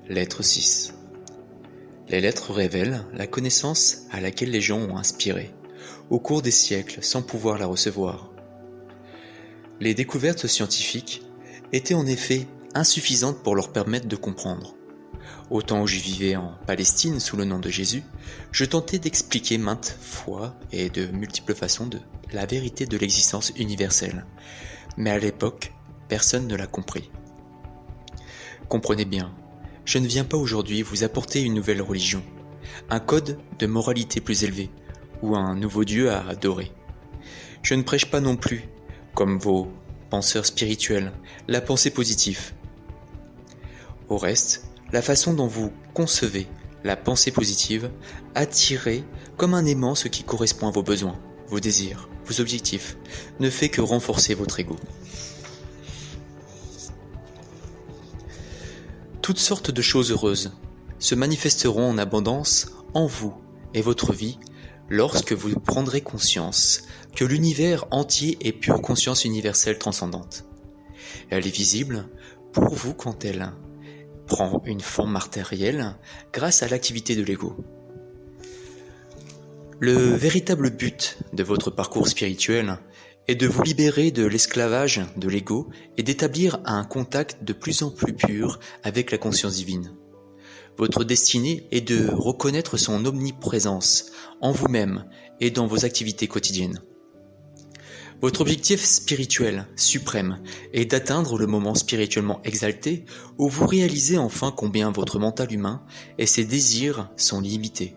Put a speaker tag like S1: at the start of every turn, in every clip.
S1: Lettre 6. Les lettres révèlent la connaissance à laquelle les gens ont aspiré, au cours des siècles, sans pouvoir la recevoir. Les découvertes scientifiques étaient en effet insuffisantes pour leur permettre de comprendre. Au temps où je vivais en Palestine sous le nom de Jésus, je tentais d'expliquer maintes fois et de multiples façons la vérité de l'existence universelle. Mais à l'époque, personne ne l'a compris. Comprenez bien, je ne viens pas aujourd'hui vous apporter une nouvelle religion, un code de moralité plus élevé, ou un nouveau Dieu à adorer. Je ne prêche pas non plus, comme vos penseurs spirituels, la pensée positive. Au reste, la façon dont vous concevez la pensée positive attirez comme un aimant ce qui correspond à vos besoins, vos désirs, vos objectifs, ne fait que renforcer votre ego. Toutes sortes de choses heureuses se manifesteront en abondance en vous et votre vie lorsque vous prendrez conscience que l'univers entier est pure conscience universelle transcendante. Elle est visible pour vous quand elle prend une forme matérielle grâce à l'activité de l'ego. Le véritable but de votre parcours spirituel est de vous libérer de l'esclavage de l'ego et d'établir un contact de plus en plus pur avec la conscience divine. Votre destinée est de reconnaître son omniprésence en vous-même et dans vos activités quotidiennes. Votre objectif spirituel suprême est d'atteindre le moment spirituellement exalté où vous réalisez enfin combien votre mental humain et ses désirs sont limités.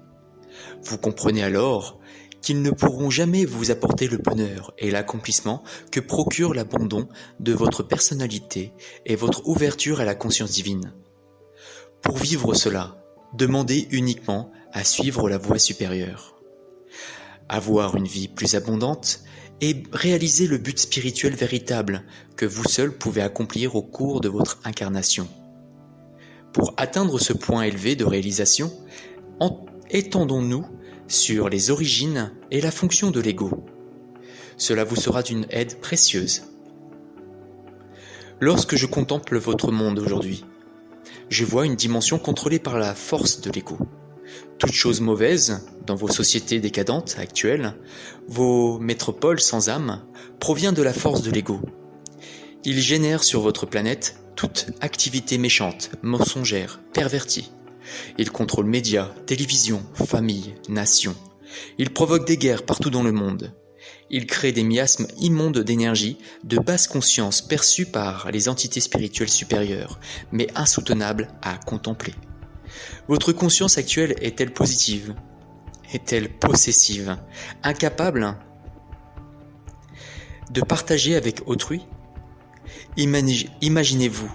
S1: Vous comprenez alors qu'ils ne pourront jamais vous apporter le bonheur et l'accomplissement que procure l'abandon de votre personnalité et votre ouverture à la conscience divine. Pour vivre cela, demandez uniquement à suivre la voie supérieure. Avoir une vie plus abondante et réaliser le but spirituel véritable que vous seul pouvez accomplir au cours de votre incarnation. Pour atteindre ce point élevé de réalisation, étendons-nous sur les origines et la fonction de l'ego. Cela vous sera d'une aide précieuse. Lorsque je contemple votre monde aujourd'hui, je vois une dimension contrôlée par la force de l'ego. Toute chose mauvaise dans vos sociétés décadentes actuelles, vos métropoles sans âme, provient de la force de l'ego. Il génère sur votre planète toute activité méchante, mensongère, pervertie. Il contrôle médias, télévision, famille, nations. Il provoque des guerres partout dans le monde. Il crée des miasmes immondes d'énergie, de basse conscience perçus par les entités spirituelles supérieures, mais insoutenables à contempler. Votre conscience actuelle est-elle positive? Est-elle possessive? Incapable de partager avec autrui? Imaginez-vous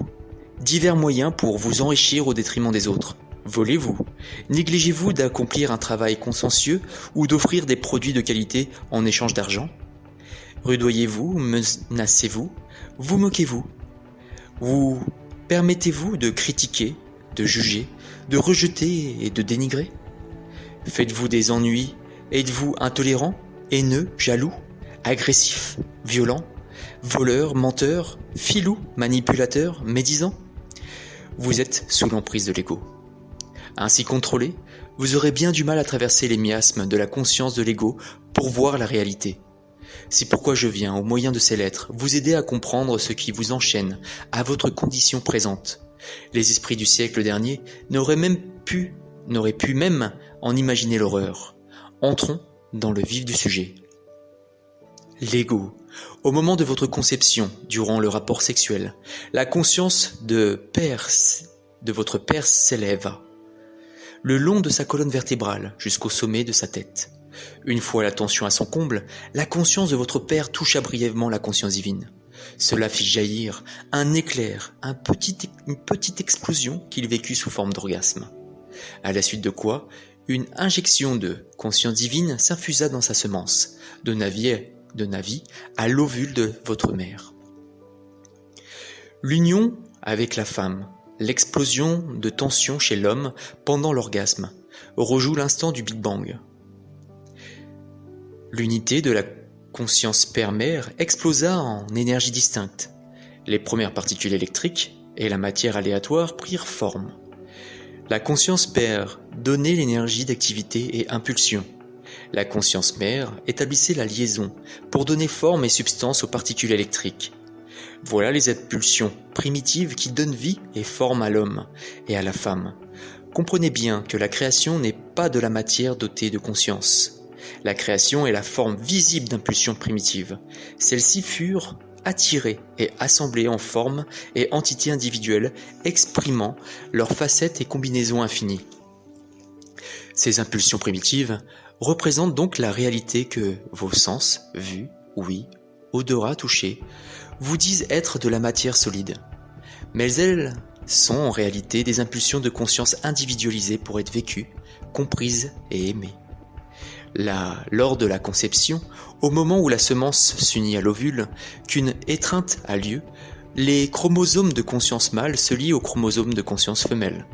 S1: divers moyens pour vous enrichir au détriment des autres. Volez-vous? Négligez-vous d'accomplir un travail consciencieux ou d'offrir des produits de qualité en échange d'argent? Rudoyez-vous? Menacez-vous? Vous moquez-vous? Vous permettez-vous de critiquer, de juger, de rejeter et de dénigrer? Faites-vous des ennuis? Êtes-vous intolérant, haineux, jaloux, agressif, violent, voleur, menteur, filou, manipulateur, médisant? Vous êtes sous l'emprise de l'ego. Ainsi contrôlé, vous aurez bien du mal à traverser les miasmes de la conscience de l'ego pour voir la réalité. C'est pourquoi je viens, au moyen de ces lettres, vous aider à comprendre ce qui vous enchaîne à votre condition présente. Les esprits du siècle dernier n'auraient pu même en imaginer l'horreur. Entrons dans le vif du sujet. L'ego. Au moment de votre conception, durant le rapport sexuel, la conscience de votre père s'élève le long de sa colonne vertébrale jusqu'au sommet de sa tête. Une fois la tension à son comble, la conscience de votre père toucha brièvement la conscience divine. Cela fit jaillir un éclair, une petite explosion qu'il vécut sous forme d'orgasme. À la suite de quoi, une injection de conscience divine s'infusa dans sa semence, de Navi à l'ovule de votre mère. L'union avec la femme, l'explosion de tension chez l'homme pendant l'orgasme, rejoue l'instant du Big Bang. L'unité de la conscience père-mère explosa en énergie distincte. Les premières particules électriques et la matière aléatoire prirent forme. La conscience père donnait l'énergie d'activité et impulsion. La conscience mère établissait la liaison pour donner forme et substance aux particules électriques. Voilà les impulsions primitives qui donnent vie et forme à l'homme et à la femme. Comprenez bien que la création n'est pas de la matière dotée de conscience. La création est la forme visible d'impulsions primitives. Celles-ci furent attirées et assemblées en formes et entités individuelles exprimant leurs facettes et combinaisons infinies. Ces impulsions primitives représentent donc la réalité que vos sens, vue, ouïe, odorat, toucher, vous disent être de la matière solide. Mais elles sont en réalité des impulsions de conscience individualisées pour être vécues, comprises et aimées. Lors de la conception, au moment où la semence s'unit à l'ovule, qu'une étreinte a lieu, les chromosomes de conscience mâle se lient aux chromosomes de conscience femelle.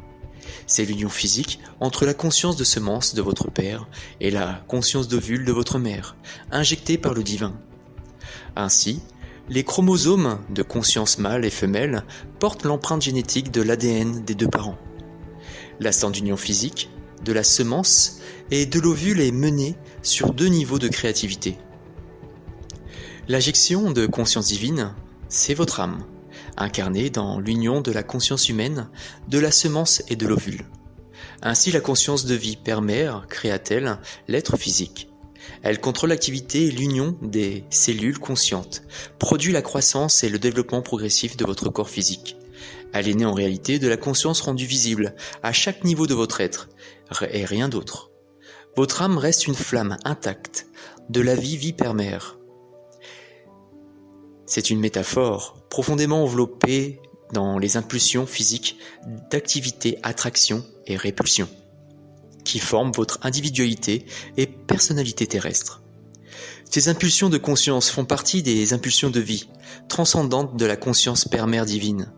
S1: C'est l'union physique entre la conscience de semence de votre père et la conscience d'ovule de votre mère, injectée par le divin. Ainsi, les chromosomes de conscience mâle et femelle portent l'empreinte génétique de l'ADN des deux parents. L'instant d'union physique, de la semence et de l'ovule est mené sur deux niveaux de créativité. L'injection de conscience divine, c'est votre âme, incarnée dans l'union de la conscience humaine, de la semence et de l'ovule. Ainsi, la conscience de vie père-mère créa-t-elle l'être physique. Elle contrôle l'activité et l'union des cellules conscientes, produit la croissance et le développement progressif de votre corps physique. Elle est née en réalité de la conscience rendue visible à chaque niveau de votre être, et rien d'autre. Votre âme reste une flamme intacte de la vie père-mère. C'est une métaphore profondément enveloppée dans les impulsions physiques d'activité, attraction et répulsion, qui forment votre individualité et personnalité terrestre. Ces impulsions de conscience font partie des impulsions de vie, transcendantes de la conscience père-mère divine.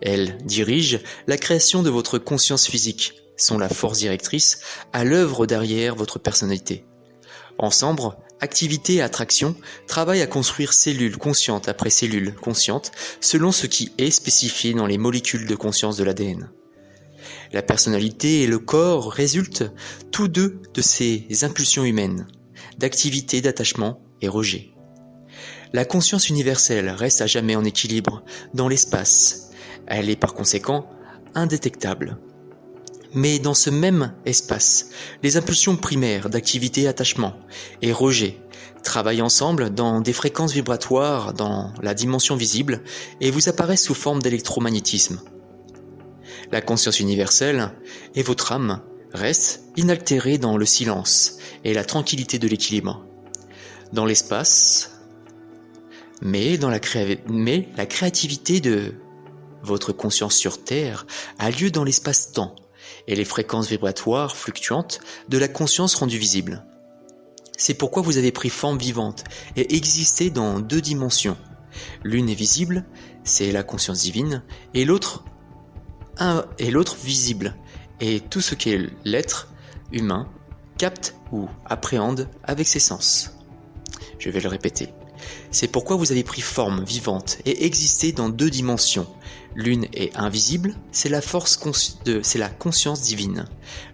S1: Elles dirigent la création de votre conscience physique, sont la force directrice à l'œuvre derrière votre personnalité. Ensemble, activité et attraction travaillent à construire cellule consciente après cellule consciente selon ce qui est spécifié dans les molécules de conscience de l'ADN. La personnalité et le corps résultent tous deux de ces impulsions humaines, d'activité, d'attachement et rejet. La conscience universelle reste à jamais en équilibre dans l'espace. Elle est par conséquent indétectable. Mais dans ce même espace, les impulsions primaires d'activité, attachement et rejet travaillent ensemble dans des fréquences vibratoires dans la dimension visible et vous apparaissent sous forme d'électromagnétisme. La conscience universelle et votre âme restent inaltérées dans le silence et la tranquillité de l'équilibre. Dans l'espace, mais la créativité de votre conscience sur Terre a lieu dans l'espace-temps et les fréquences vibratoires fluctuantes de la conscience rendue visible. C'est pourquoi vous avez pris forme vivante et existez dans deux dimensions. L'une est visible, c'est la conscience divine, et l'autre visible, et tout ce qu'est l'être humain capte ou appréhende avec ses sens. Je vais le répéter. C'est pourquoi vous avez pris forme vivante et existez dans deux dimensions. L'une est invisible, c'est la conscience divine.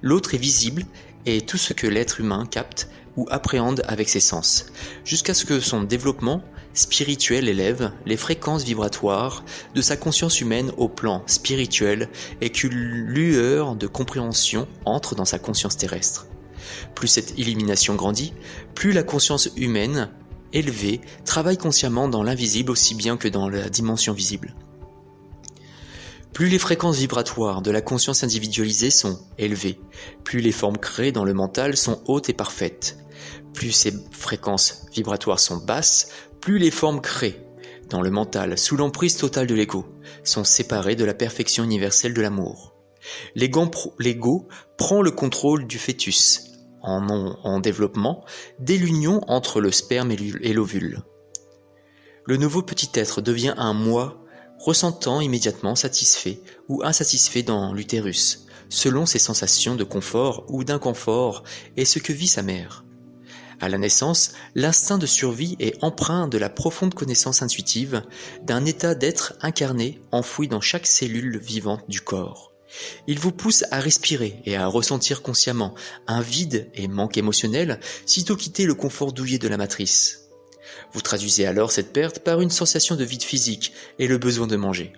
S1: L'autre est visible et tout ce que l'être humain capte ou appréhende avec ses sens, jusqu'à ce que son développement spirituel élève les fréquences vibratoires de sa conscience humaine au plan spirituel et qu'une lueur de compréhension entre dans sa conscience terrestre. Plus cette illumination grandit, plus la conscience humaine élevée travaille consciemment dans l'invisible aussi bien que dans la dimension visible. Plus les fréquences vibratoires de la conscience individualisée sont élevées, plus les formes créées dans le mental sont hautes et parfaites. Plus ces fréquences vibratoires sont basses, plus les formes créées dans le mental, sous l'emprise totale de l'ego, sont séparées de la perfection universelle de l'amour. L'ego prend le contrôle du fœtus, en développement, dès l'union entre le sperme et l'ovule. Le nouveau petit être devient un moi, ressentant immédiatement satisfait ou insatisfait dans l'utérus, selon ses sensations de confort ou d'inconfort et ce que vit sa mère. À la naissance, l'instinct de survie est empreint de la profonde connaissance intuitive d'un état d'être incarné enfoui dans chaque cellule vivante du corps. Il vous pousse à respirer et à ressentir consciemment un vide et manque émotionnel sitôt quitté le confort douillet de la matrice. Vous traduisez alors cette perte par une sensation de vide physique et le besoin de manger.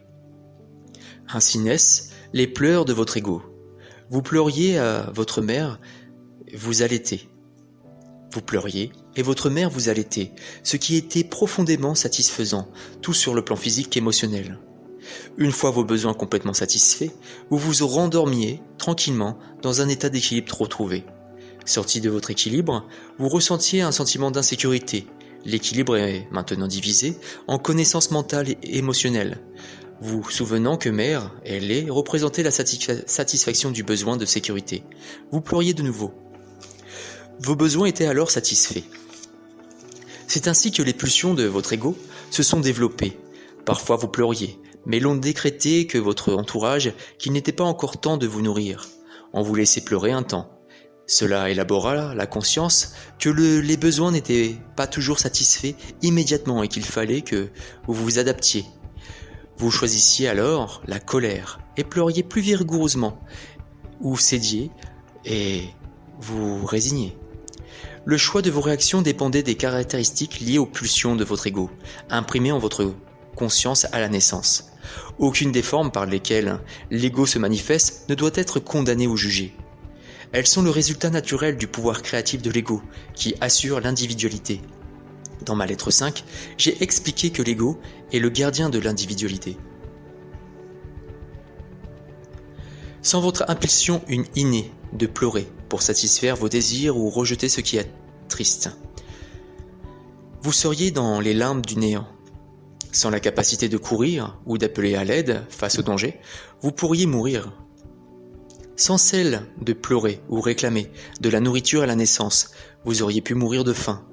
S1: Ainsi naissent les pleurs de votre ego. Vous pleuriez à votre mère, vous allaitez. Vous pleuriez et votre mère vous allaitait, ce qui était profondément satisfaisant, tout sur le plan physique qu'émotionnel. Une fois vos besoins complètement satisfaits, vous vous rendormiez tranquillement dans un état d'équilibre retrouvé. Sorti de votre équilibre, vous ressentiez un sentiment d'insécurité. L'équilibre est maintenant divisé en connaissances mentales et émotionnelles. Vous souvenant que mère et lait représentaient la satisfaction du besoin de sécurité. Vous pleuriez de nouveau. Vos besoins étaient alors satisfaits. C'est ainsi que les pulsions de votre ego se sont développées. Parfois vous pleuriez, mais l'on décrétait que votre entourage qu'il n'était pas encore temps de vous nourrir. On vous laissait pleurer un temps. Cela élabora la conscience que les besoins n'étaient pas toujours satisfaits immédiatement et qu'il fallait que vous vous adaptiez. Vous choisissiez alors la colère et pleuriez plus vigoureusement, ou cédiez et vous résigniez. Le choix de vos réactions dépendait des caractéristiques liées aux pulsions de votre ego, imprimées en votre conscience à la naissance. Aucune des formes par lesquelles l'ego se manifeste ne doit être condamnée ou jugée. Elles sont le résultat naturel du pouvoir créatif de l'ego, qui assure l'individualité. Dans ma lettre 5, j'ai expliqué que l'ego est le gardien de l'individualité. Sans votre impulsion innée de pleurer pour satisfaire vos désirs ou rejeter ce qui est triste, vous seriez dans les limbes du néant. Sans la capacité de courir ou d'appeler à l'aide face au danger, vous pourriez mourir. Sans celle de pleurer ou réclamer de la nourriture à la naissance, vous auriez pu mourir de faim.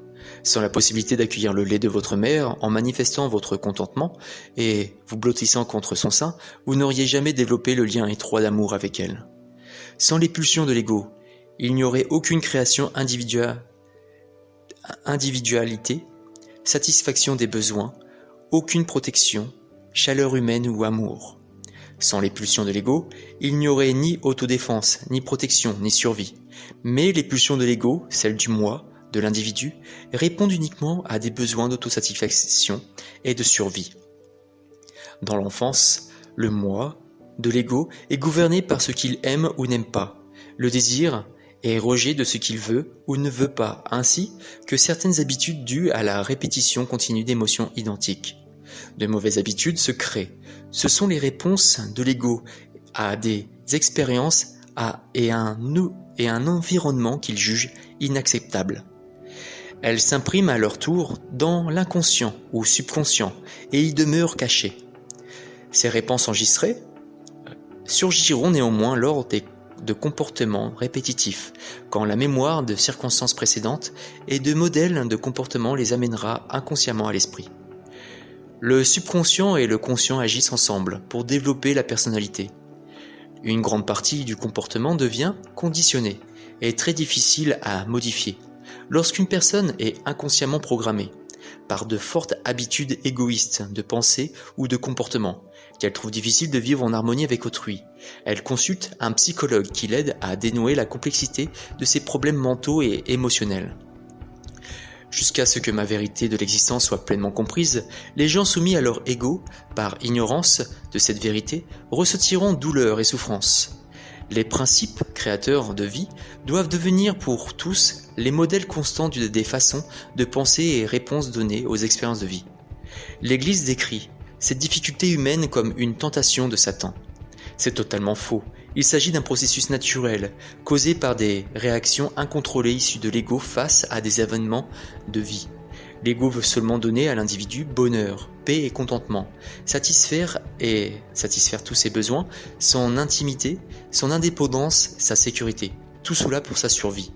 S1: Sans la possibilité d'accueillir le lait de votre mère en manifestant votre contentement et vous blottissant contre son sein, vous n'auriez jamais développé le lien étroit d'amour avec elle. Sans les pulsions de l'ego, il n'y aurait aucune création individualité, satisfaction des besoins, aucune protection, chaleur humaine ou amour. Sans les pulsions de l'ego, il n'y aurait ni autodéfense, ni protection, ni survie. Mais les pulsions de l'ego, celles du moi, de l'individu, répondent uniquement à des besoins d'autosatisfaction et de survie. Dans l'enfance, le moi de l'ego est gouverné par ce qu'il aime ou n'aime pas. Le désir est rejet de ce qu'il veut ou ne veut pas, ainsi que certaines habitudes dues à la répétition continue d'émotions identiques. De mauvaises habitudes se créent. Ce sont les réponses de l'ego à des expériences et un environnement qu'il juge inacceptable. Elles s'impriment à leur tour dans l'inconscient ou subconscient et y demeurent cachées. Ces réponses enregistrées surgiront néanmoins lors de comportements répétitifs, quand la mémoire de circonstances précédentes et de modèles de comportement les amènera inconsciemment à l'esprit. Le subconscient et le conscient agissent ensemble pour développer la personnalité. Une grande partie du comportement devient conditionné et très difficile à modifier lorsqu'une personne est inconsciemment programmée par de fortes habitudes égoïstes de pensée ou de comportement qu'elle trouve difficile de vivre en harmonie avec autrui. Elle consulte un psychologue qui l'aide à dénouer la complexité de ses problèmes mentaux et émotionnels. Jusqu'à ce que ma vérité de l'existence soit pleinement comprise, les gens soumis à leur ego, par ignorance de cette vérité, ressentiront douleur et souffrance. Les principes créateurs de vie doivent devenir pour tous les modèles constants des façons de penser et réponses données aux expériences de vie. L'Église décrit cette difficulté humaine comme une tentation de Satan. C'est totalement faux. Il s'agit d'un processus naturel, causé par des réactions incontrôlées issues de l'ego face à des événements de vie. L'ego veut seulement donner à l'individu bonheur, paix et contentement, satisfaire tous ses besoins, son intimité, son indépendance, sa sécurité, tout cela pour sa survie.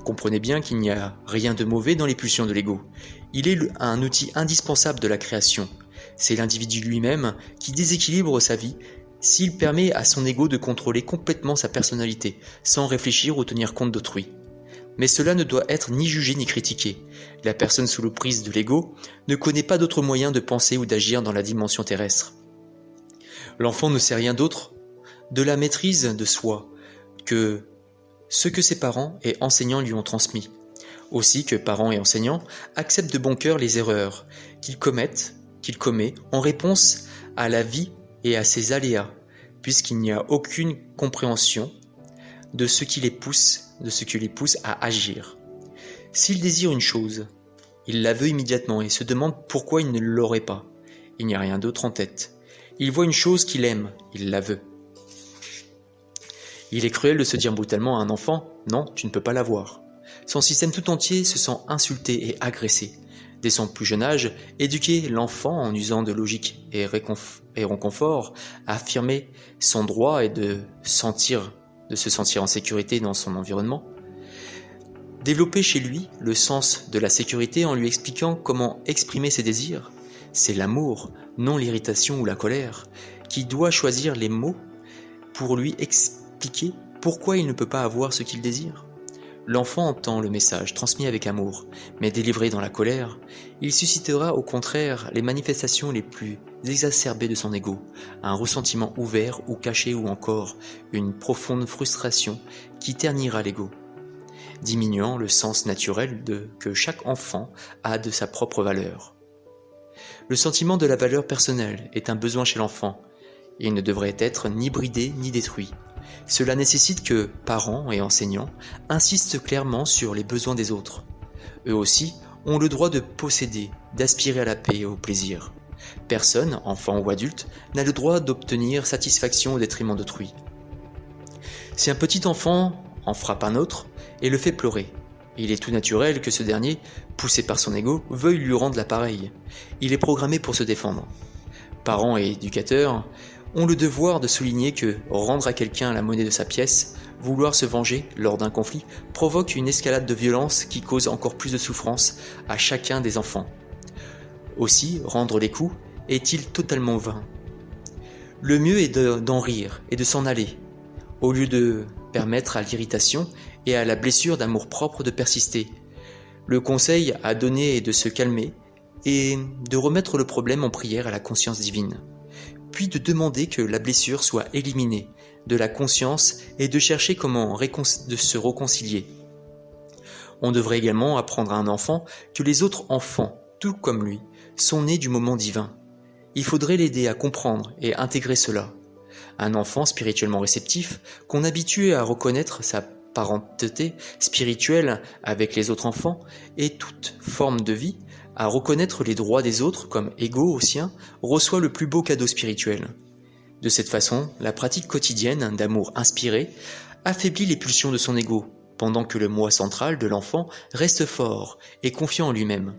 S1: Comprenez bien qu'il n'y a rien de mauvais dans les pulsions de l'ego. Il est un outil indispensable de la création. C'est l'individu lui-même qui déséquilibre sa vie s'il permet à son ego de contrôler complètement sa personnalité, sans réfléchir ou tenir compte d'autrui. Mais cela ne doit être ni jugé ni critiqué. La personne sous l'emprise de l'ego ne connaît pas d'autre moyen de penser ou d'agir dans la dimension terrestre. L'enfant ne sait rien d'autre de la maîtrise de soi, que ce que ses parents et enseignants lui ont transmis. Aussi que parents et enseignants acceptent de bon cœur les erreurs qu'il commet en réponse à la vie et à ses aléas, puisqu'il n'y a aucune compréhension de ce qui les pousse à agir. S'il désire une chose, il la veut immédiatement et se demande pourquoi il ne l'aurait pas. Il n'y a rien d'autre en tête. Il voit une chose qu'il aime, il la veut. Il est cruel de se dire brutalement à un enfant « Non, tu ne peux pas l'avoir ». Son système tout entier se sent insulté et agressé. Dès son plus jeune âge, éduquer l'enfant en usant de logique et réconfort, à affirmer son droit et de se sentir en sécurité dans son environnement. Développer chez lui le sens de la sécurité en lui expliquant comment exprimer ses désirs. C'est l'amour, non l'irritation ou la colère, qui doit choisir les mots pour lui expliquer pourquoi il ne peut pas avoir ce qu'il désire. L'enfant entend le message transmis avec amour, mais délivré dans la colère, il suscitera au contraire les manifestations les plus exacerbées de son ego, un ressentiment ouvert ou caché ou encore une profonde frustration qui ternira l'ego, diminuant le sens naturel que chaque enfant a de sa propre valeur. Le sentiment de la valeur personnelle est un besoin chez l'enfant. Il ne devrait être ni bridé ni détruit. Cela nécessite que parents et enseignants insistent clairement sur les besoins des autres. Eux aussi ont le droit de posséder, d'aspirer à la paix et au plaisir. Personne, enfant ou adulte, n'a le droit d'obtenir satisfaction au détriment d'autrui. Si un petit enfant en frappe un autre et le fait pleurer, il est tout naturel que ce dernier, poussé par son ego, veuille lui rendre l'appareil. Il est programmé pour se défendre. Parents et éducateurs ont le devoir de souligner que rendre à quelqu'un la monnaie de sa pièce, vouloir se venger lors d'un conflit, provoque une escalade de violence qui cause encore plus de souffrance à chacun des enfants. Aussi, rendre les coups est-il totalement vain. Le mieux est d'en rire et de s'en aller, au lieu de permettre à l'irritation et à la blessure d'amour-propre de persister. Le conseil à donner est de se calmer et de remettre le problème en prière à la conscience divine, puis de demander que la blessure soit éliminée de la conscience et de chercher comment de se réconcilier. On devrait également apprendre à un enfant que les autres enfants, tout comme lui, sont nés du moment divin. Il faudrait l'aider à comprendre et intégrer cela. Un enfant spirituellement réceptif, qu'on habitue à reconnaître sa parenté spirituelle avec les autres enfants et toute forme de vie, à reconnaître les droits des autres comme égaux aux siens, reçoit le plus beau cadeau spirituel. De cette façon, la pratique quotidienne d'amour inspiré affaiblit les pulsions de son ego, pendant que le moi central de l'enfant reste fort et confiant en lui-même.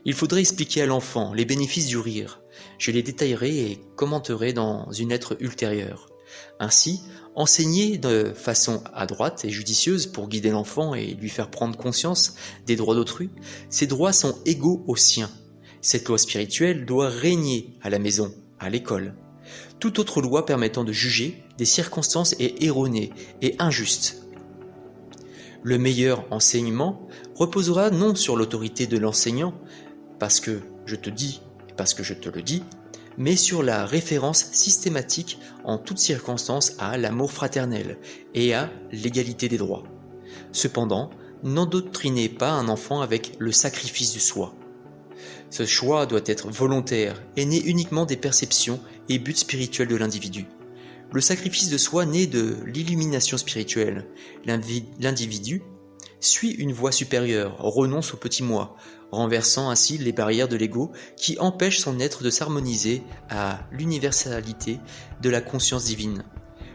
S1: Il faudrait expliquer à l'enfant les bénéfices du rire. Je les détaillerai et commenterai dans une lettre ultérieure. Ainsi, enseigner de façon adroite et judicieuse pour guider l'enfant et lui faire prendre conscience des droits d'autrui, ces droits sont égaux aux siens. Cette loi spirituelle doit régner à la maison, à l'école. Toute autre loi permettant de juger des circonstances est erronée et injuste. Le meilleur enseignement reposera non sur l'autorité de l'enseignant, parce que je te dis et parce que je te le dis, mais sur la référence systématique en toutes circonstances à l'amour fraternel et à l'égalité des droits. Cependant, n'endoctrinez pas un enfant avec le sacrifice du soi. Ce choix doit être volontaire et naît uniquement des perceptions et buts spirituels de l'individu. Le sacrifice de soi naît de l'illumination spirituelle. L'individu suit une voie supérieure, renonce au petit moi, renversant ainsi les barrières de l'ego qui empêchent son être de s'harmoniser à l'universalité de la conscience divine.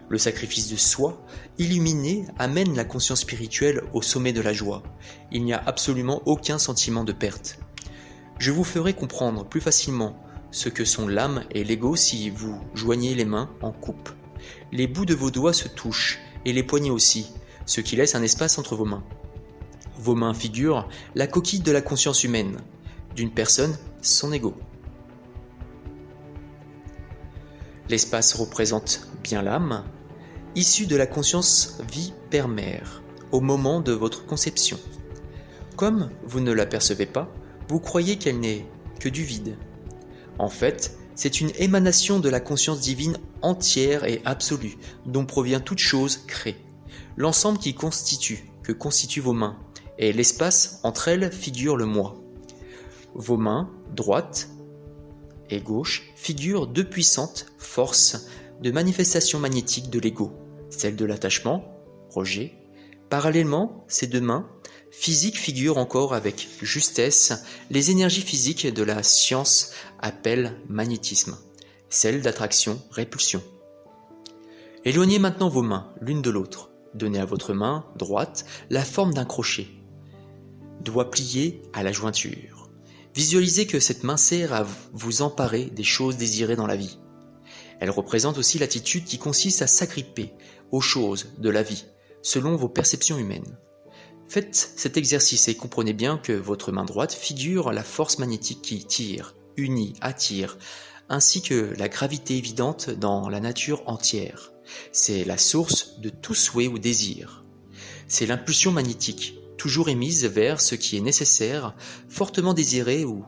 S1: Le sacrifice de soi, illuminé, amène la conscience spirituelle au sommet de la joie. Il n'y a absolument aucun sentiment de perte. Je vous ferai comprendre plus facilement ce que sont l'âme et l'ego si vous joignez les mains en coupe. Les bouts de vos doigts se touchent et les poignets aussi, ce qui laisse un espace entre vos mains. Vos mains figurent la coquille de la conscience humaine, d'une personne, son ego. L'espace représente bien l'âme, issue de la conscience vie père-mère, au moment de votre conception. Comme vous ne l'apercevez pas, vous croyez qu'elle n'est que du vide. En fait, c'est une émanation de la conscience divine entière et absolue, dont provient toute chose créée. L'ensemble que constituent vos mains, et l'espace entre elles figure le moi. Vos mains, droite et gauche, figurent deux puissantes forces de manifestation magnétique de l'ego, celle de l'attachement, rejet. Parallèlement, ces deux mains physiques figurent encore avec justesse les énergies physiques de la science appelle magnétisme, celle d'attraction, répulsion. Éloignez maintenant vos mains l'une de l'autre. Donnez à votre main droite la forme d'un crochet, doigt plié à la jointure. Visualisez que cette main sert à vous emparer des choses désirées dans la vie. Elle représente aussi l'attitude qui consiste à s'agripper aux choses de la vie, selon vos perceptions humaines. Faites cet exercice et comprenez bien que votre main droite figure la force magnétique qui tire, unit, attire, ainsi que la gravité évidente dans la nature entière. C'est la source de tout souhait ou désir. C'est l'impulsion magnétique, toujours émise vers ce qui est nécessaire, fortement désiré ou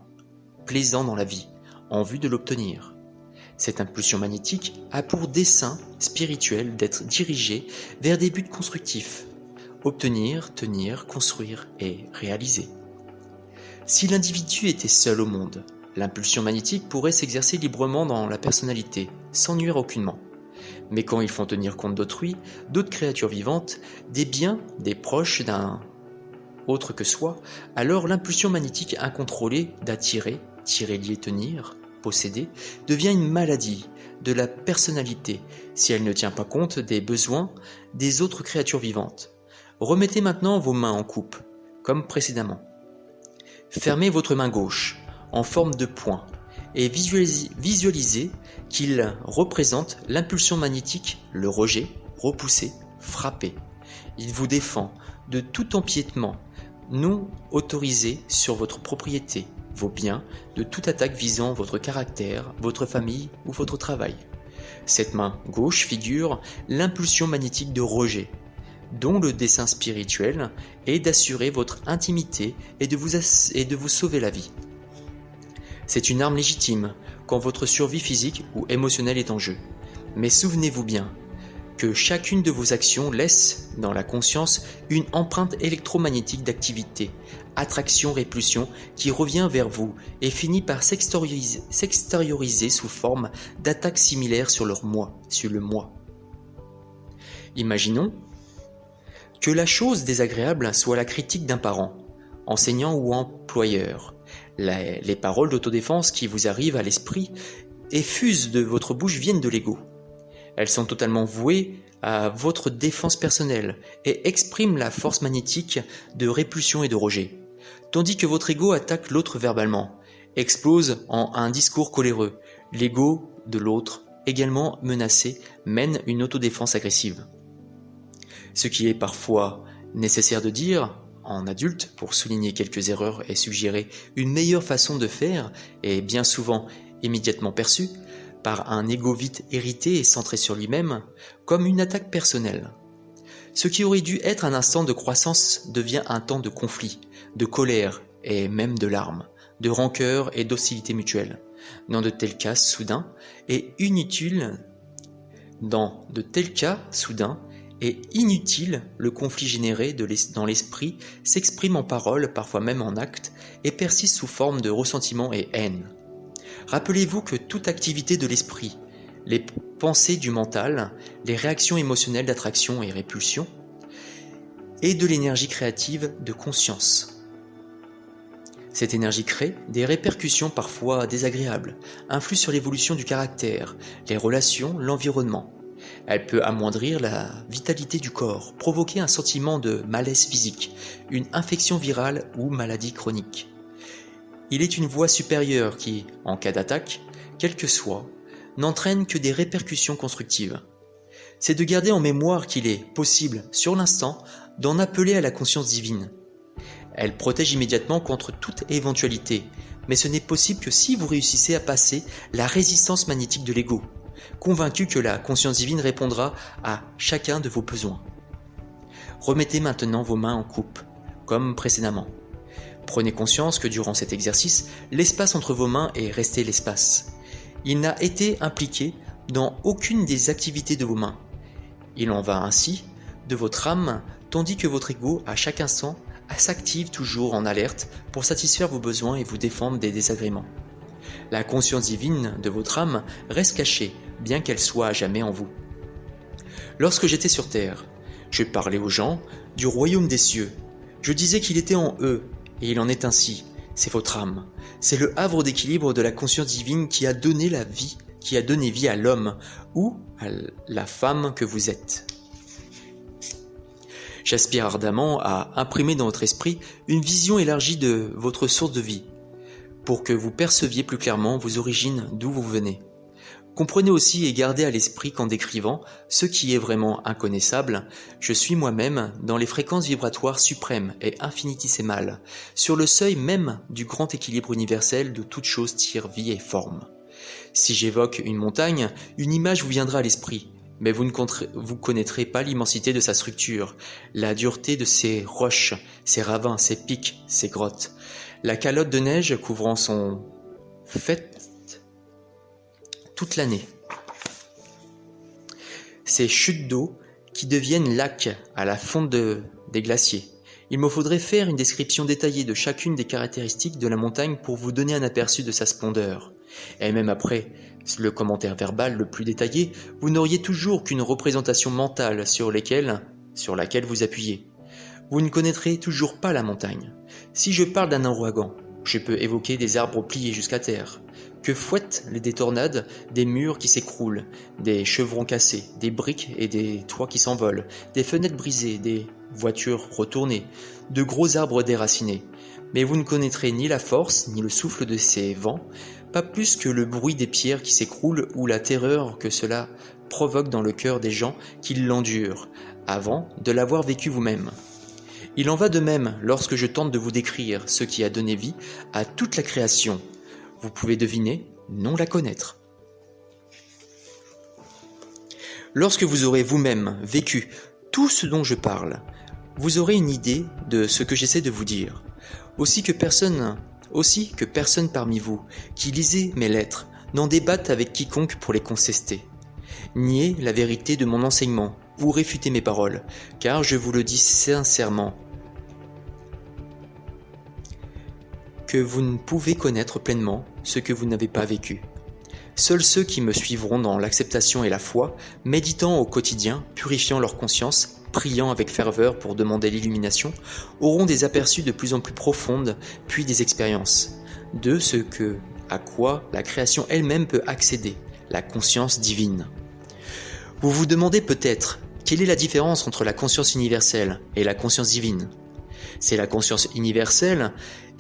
S1: plaisant dans la vie, en vue de l'obtenir. Cette impulsion magnétique a pour dessein spirituel d'être dirigée vers des buts constructifs, obtenir, tenir, construire et réaliser. Si l'individu était seul au monde, l'impulsion magnétique pourrait s'exercer librement dans la personnalité, sans nuire aucunement. Mais quand ils font tenir compte d'autrui, d'autres créatures vivantes, des biens, des proches d'un autre que soi, alors l'impulsion magnétique incontrôlée d'attirer, tirer, lier, tenir, posséder, devient une maladie de la personnalité si elle ne tient pas compte des besoins des autres créatures vivantes. Remettez maintenant vos mains en coupe, comme précédemment. Fermez votre main gauche, en forme de poing, et visualisez qu'il représente l'impulsion magnétique, le rejet, repousser, frapper. Il vous défend de tout empiètement non autorisé sur votre propriété, vos biens, de toute attaque visant votre caractère, votre famille ou votre travail. Cette main gauche figure l'impulsion magnétique de rejet, dont le dessein spirituel est d'assurer votre intimité et de vous sauver la vie. C'est une arme légitime quand votre survie physique ou émotionnelle est en jeu. Mais souvenez-vous bien que chacune de vos actions laisse dans la conscience une empreinte électromagnétique d'activité, attraction-répulsion qui revient vers vous et finit par s'extérioriser sous forme d'attaques similaires sur le moi. Imaginons que la chose désagréable soit la critique d'un parent, enseignant ou employeur. Les paroles d'autodéfense qui vous arrivent à l'esprit et fusent de votre bouche viennent de l'ego. Elles sont totalement vouées à votre défense personnelle et expriment la force magnétique de répulsion et de rejet. Tandis que votre ego attaque l'autre verbalement, explose en un discours coléreux. L'ego de l'autre, également menacé, mène une autodéfense agressive. Ce qui est parfois nécessaire de dire en adulte pour souligner quelques erreurs et suggérer une meilleure façon de faire est bien souvent immédiatement perçu par un ego vite irrité et centré sur lui-même comme une attaque personnelle. Ce qui aurait dû être un instant de croissance devient un temps de conflit, de colère et même de larmes, de rancœur et d'hostilité mutuelle. Dans de tels cas soudains et inutiles, le conflit généré dans l'esprit s'exprime en paroles, parfois même en actes, et persiste sous forme de ressentiment et haine. Rappelez-vous que toute activité de l'esprit, les pensées du mental, les réactions émotionnelles d'attraction et répulsion, et de l'énergie créative de conscience. Cette énergie crée des répercussions parfois désagréables, influe sur l'évolution du caractère, les relations, l'environnement. Elle peut amoindrir la vitalité du corps, provoquer un sentiment de malaise physique, une infection virale ou maladie chronique. Il est une voie supérieure qui, en cas d'attaque, quelle que soit, n'entraîne que des répercussions constructives. C'est de garder en mémoire qu'il est possible, sur l'instant, d'en appeler à la conscience divine. Elle protège immédiatement contre toute éventualité, mais ce n'est possible que si vous réussissez à passer la résistance magnétique de l'ego, convaincu que la conscience divine répondra à chacun de vos besoins. Remettez maintenant vos mains en coupe, comme précédemment. Prenez conscience que durant cet exercice, l'espace entre vos mains est resté l'espace. Il n'a été impliqué dans aucune des activités de vos mains. Il en va ainsi de votre âme, tandis que votre ego, à chaque instant, s'active toujours en alerte pour satisfaire vos besoins et vous défendre des désagréments. La conscience divine de votre âme reste cachée, bien qu'elle soit à jamais en vous. Lorsque j'étais sur terre, je parlais aux gens du royaume des cieux. Je disais qu'il était en eux, et il en est ainsi. C'est votre âme. C'est le havre d'équilibre de la conscience divine qui a donné la vie, qui a donné vie à l'homme ou à la femme que vous êtes. J'aspire ardemment à imprimer dans votre esprit une vision élargie de votre source de vie, pour que vous perceviez plus clairement vos origines, d'où vous venez. Comprenez aussi et gardez à l'esprit qu'en décrivant ce qui est vraiment inconnaissable, je suis moi-même dans les fréquences vibratoires suprêmes et infinitésimales, sur le seuil même du grand équilibre universel d'où toute chose tire vie et forme. Si j'évoque une montagne, une image vous viendra à l'esprit, mais vous ne connaîtrez pas l'immensité de sa structure, la dureté de ses roches, ses ravins, ses pics, ses grottes, la calotte de neige couvrant son faîte toute l'année, ces chutes d'eau qui deviennent lacs à la fonte des glaciers. Il me faudrait faire une description détaillée de chacune des caractéristiques de la montagne pour vous donner un aperçu de sa splendeur. Et même après le commentaire verbal le plus détaillé, vous n'auriez toujours qu'une représentation mentale sur laquelle vous appuyez. Vous ne connaîtrez toujours pas la montagne. Si je parle d'un ouragan, je peux évoquer des arbres pliés jusqu'à terre, que fouettent des tornades, des murs qui s'écroulent, des chevrons cassés, des briques et des toits qui s'envolent, des fenêtres brisées, des voitures retournées, de gros arbres déracinés. Mais vous ne connaîtrez ni la force, ni le souffle de ces vents, pas plus que le bruit des pierres qui s'écroulent ou la terreur que cela provoque dans le cœur des gens qui l'endurent, avant de l'avoir vécu vous-même. Il en va de même lorsque je tente de vous décrire ce qui a donné vie à toute la création. Vous pouvez deviner, non la connaître. Lorsque vous aurez vous-même vécu tout ce dont je parle, vous aurez une idée de ce que j'essaie de vous dire. Aussi que personne parmi vous qui lisez mes lettres n'en débatte avec quiconque pour les contester. Niez la vérité de mon enseignement ou réfutez mes paroles, car je vous le dis sincèrement, que vous ne pouvez connaître pleinement ce que vous n'avez pas vécu. Seuls ceux qui me suivront dans l'acceptation et la foi, méditant au quotidien, purifiant leur conscience, priant avec ferveur pour demander l'illumination, auront des aperçus de plus en plus profondes, puis des expériences, de ce à quoi la création elle-même peut accéder, la conscience divine. Vous vous demandez peut-être, quelle est la différence entre la conscience universelle et la conscience divine ? C'est la conscience universelle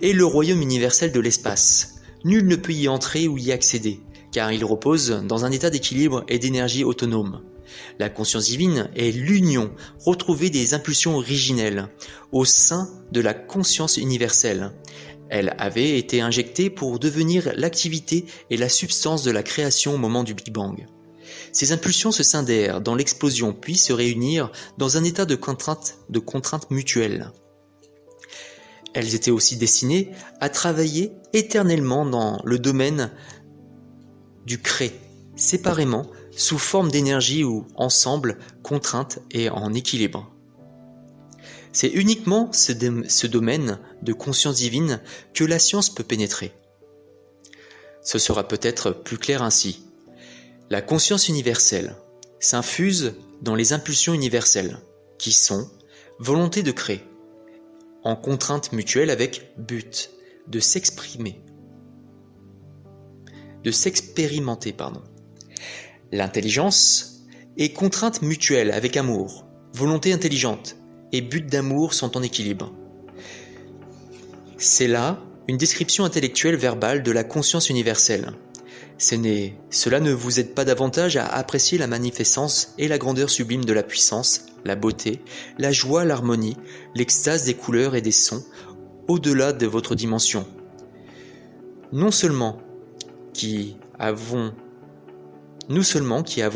S1: et le royaume universel de l'espace. Nul ne peut y entrer ou y accéder, car il repose dans un état d'équilibre et d'énergie autonome. La conscience divine est l'union retrouvée des impulsions originelles au sein de la conscience universelle. Elle avait été injectée pour devenir l'activité et la substance de la création au moment du Big Bang. Ces impulsions se scindèrent dans l'explosion puis se réunirent dans un état de contrainte mutuelle. Elles étaient aussi destinées à travailler éternellement dans le domaine du cré, séparément, sous forme d'énergie ou ensemble, contrainte et en équilibre. C'est uniquement ce domaine de conscience divine que la science peut pénétrer. Ce sera peut-être plus clair ainsi. La conscience universelle s'infuse dans les impulsions universelles, qui sont volonté de créer, en contrainte mutuelle avec but de s'expérimenter. L'intelligence est contrainte mutuelle avec amour, volonté intelligente et but d'amour sont en équilibre. C'est là une description intellectuelle verbale de la conscience universelle. Cela ne vous aide pas davantage à apprécier la magnificence et la grandeur sublime de la puissance, la beauté, la joie, l'harmonie, l'extase des couleurs et des sons, au-delà de votre dimension. Nous seulement qui avons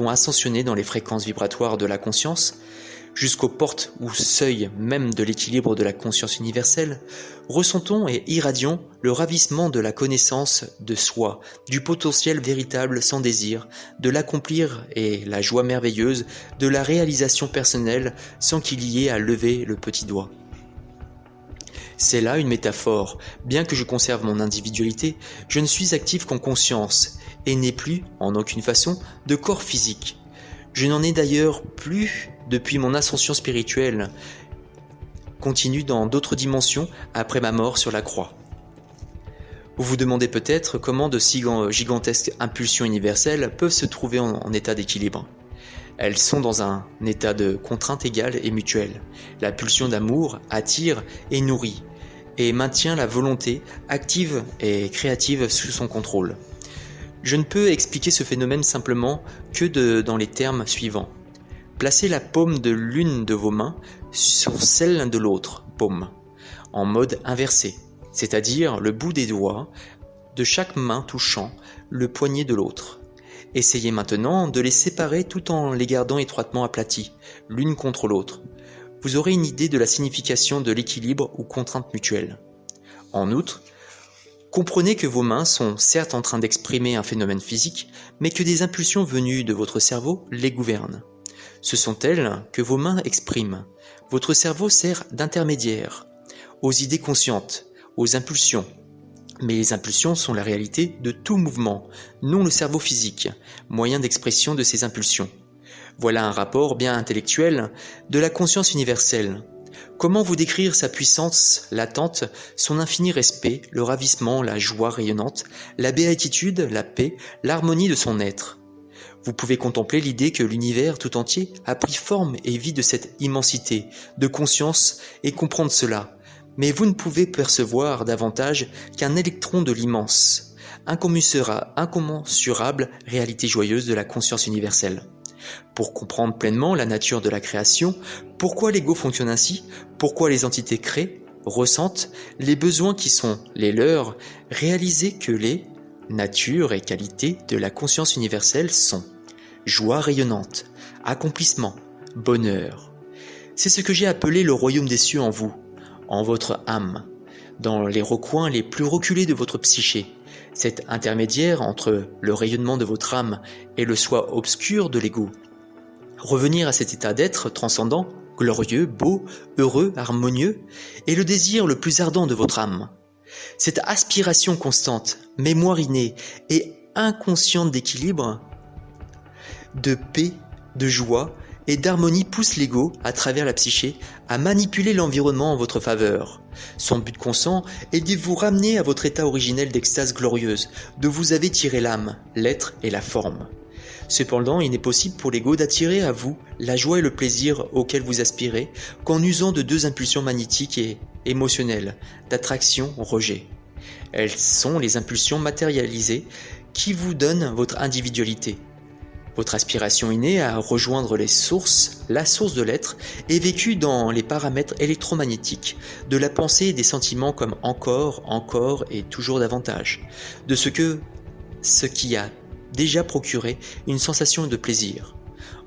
S1: ascensionné dans les fréquences vibratoires de la conscience, jusqu'aux portes ou seuils même de l'équilibre de la conscience universelle, ressentons et irradions le ravissement de la connaissance de soi, du potentiel véritable sans désir, de l'accomplir et la joie merveilleuse de la réalisation personnelle sans qu'il y ait à lever le petit doigt. C'est là une métaphore. Bien que je conserve mon individualité, je ne suis actif qu'en conscience et n'ai plus, en aucune façon, de corps physique. Je n'en ai d'ailleurs plus depuis mon ascension spirituelle, continue dans d'autres dimensions après ma mort sur la croix. Vous vous demandez peut-être comment de si gigantesques impulsions universelles peuvent se trouver en état d'équilibre. Elles sont dans un état de contrainte égale et mutuelle. La pulsion d'amour attire et nourrit, et maintient la volonté active et créative sous son contrôle. Je ne peux expliquer ce phénomène simplement que dans les termes suivants. Placez la paume de l'une de vos mains sur celle de l'autre paume, en mode inversé, c'est-à-dire le bout des doigts de chaque main touchant le poignet de l'autre. Essayez maintenant de les séparer tout en les gardant étroitement aplatis, l'une contre l'autre. Vous aurez une idée de la signification de l'équilibre ou contrainte mutuelle. En outre, comprenez que vos mains sont certes en train d'exprimer un phénomène physique, mais que des impulsions venues de votre cerveau les gouvernent. Ce sont elles que vos mains expriment. Votre cerveau sert d'intermédiaire aux idées conscientes, aux impulsions. Mais les impulsions sont la réalité de tout mouvement, non le cerveau physique, moyen d'expression de ces impulsions. Voilà un rapport bien intellectuel de la conscience universelle. Comment vous décrire sa puissance latente, son infini respect, le ravissement, la joie rayonnante, la béatitude, la paix, l'harmonie de son être? Vous pouvez contempler l'idée que l'univers tout entier a pris forme et vie de cette immensité, de conscience, et comprendre cela. Mais vous ne pouvez percevoir davantage qu'un électron de l'immense, incommensurable réalité joyeuse de la conscience universelle. Pour comprendre pleinement la nature de la création, pourquoi l'ego fonctionne ainsi, pourquoi les entités créent, ressentent les besoins qui sont les leurs, réalisez que les natures et qualités de la conscience universelle sont joie rayonnante, accomplissement, bonheur. C'est ce que j'ai appelé le royaume des cieux en vous, en votre âme, dans les recoins les plus reculés de votre psyché, cet intermédiaire entre le rayonnement de votre âme et le soi obscur de l'ego. Revenir à cet état d'être transcendant, glorieux, beau, heureux, harmonieux, est le désir le plus ardent de votre âme. Cette aspiration constante, mémoire innée et inconsciente d'équilibre, de paix, de joie et d'harmonie pousse l'ego, à travers la psyché, à manipuler l'environnement en votre faveur. Son but constant est de vous ramener à votre état originel d'extase glorieuse, d'où vous avez tiré l'âme, l'être et la forme. Cependant, il n'est possible pour l'ego d'attirer à vous la joie et le plaisir auquel vous aspirez qu'en usant de deux impulsions magnétiques et émotionnelles, d'attraction-rejet. Elles sont les impulsions matérialisées qui vous donnent votre individualité. Votre aspiration innée à rejoindre la source de l'être, est vécue dans les paramètres électromagnétiques, de la pensée et des sentiments comme encore, encore et toujours davantage, de ce qui a déjà procuré une sensation de plaisir.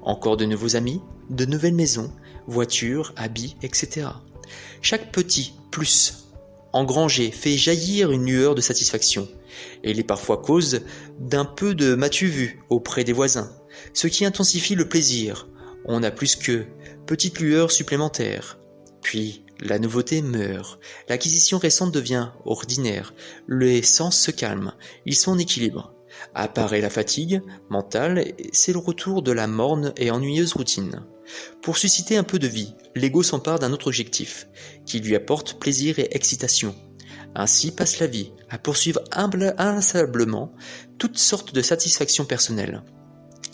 S1: Encore de nouveaux amis, de nouvelles maisons, voitures, habits, etc. Chaque petit plus engrangé fait jaillir une lueur de satisfaction, et il est parfois cause d'un peu de m'as-tu vu auprès des voisins, ce qui intensifie le plaisir. On a plus que petite lueur supplémentaire. Puis la nouveauté meurt, l'acquisition récente devient ordinaire, les sens se calment, ils sont en équilibre. Apparaît la fatigue mentale, c'est le retour de la morne et ennuyeuse routine. Pour susciter un peu de vie, l'ego s'empare d'un autre objectif, qui lui apporte plaisir et excitation. Ainsi passe la vie, à poursuivre inlassablement toutes sortes de satisfactions personnelles.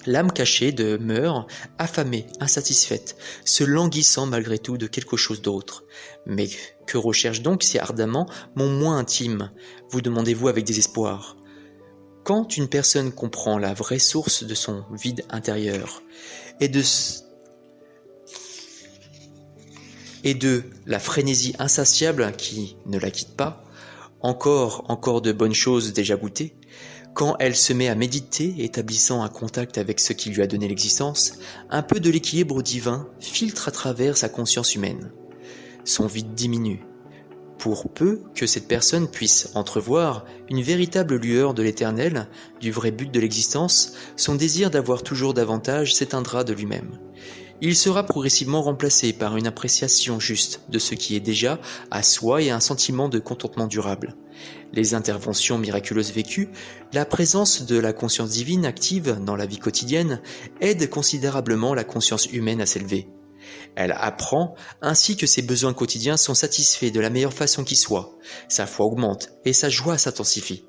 S1: L'âme cachée demeure affamée, insatisfaite, se languissant malgré tout de quelque chose d'autre. Mais que recherche donc si ardemment mon moi intime, vous demandez-vous avec désespoir? Quand une personne comprend la vraie source de son vide intérieur et de la frénésie insatiable qui ne la quitte pas, encore de bonnes choses déjà goûtées, Quand elle se met à méditer, établissant un contact avec ce qui lui a donné l'existence, un peu de l'équilibre divin filtre à travers sa conscience humaine. Son vide diminue. Pour peu que cette personne puisse entrevoir une véritable lueur de l'éternel, du vrai but de l'existence, son désir d'avoir toujours davantage s'éteindra de lui-même. Il sera progressivement remplacé par une appréciation juste de ce qui est déjà à soi et un sentiment de contentement durable. Les interventions miraculeuses vécues, la présence de la conscience divine active dans la vie quotidienne aident considérablement la conscience humaine à s'élever. Elle apprend ainsi que ses besoins quotidiens sont satisfaits de la meilleure façon qui soit, sa foi augmente et sa joie s'intensifie.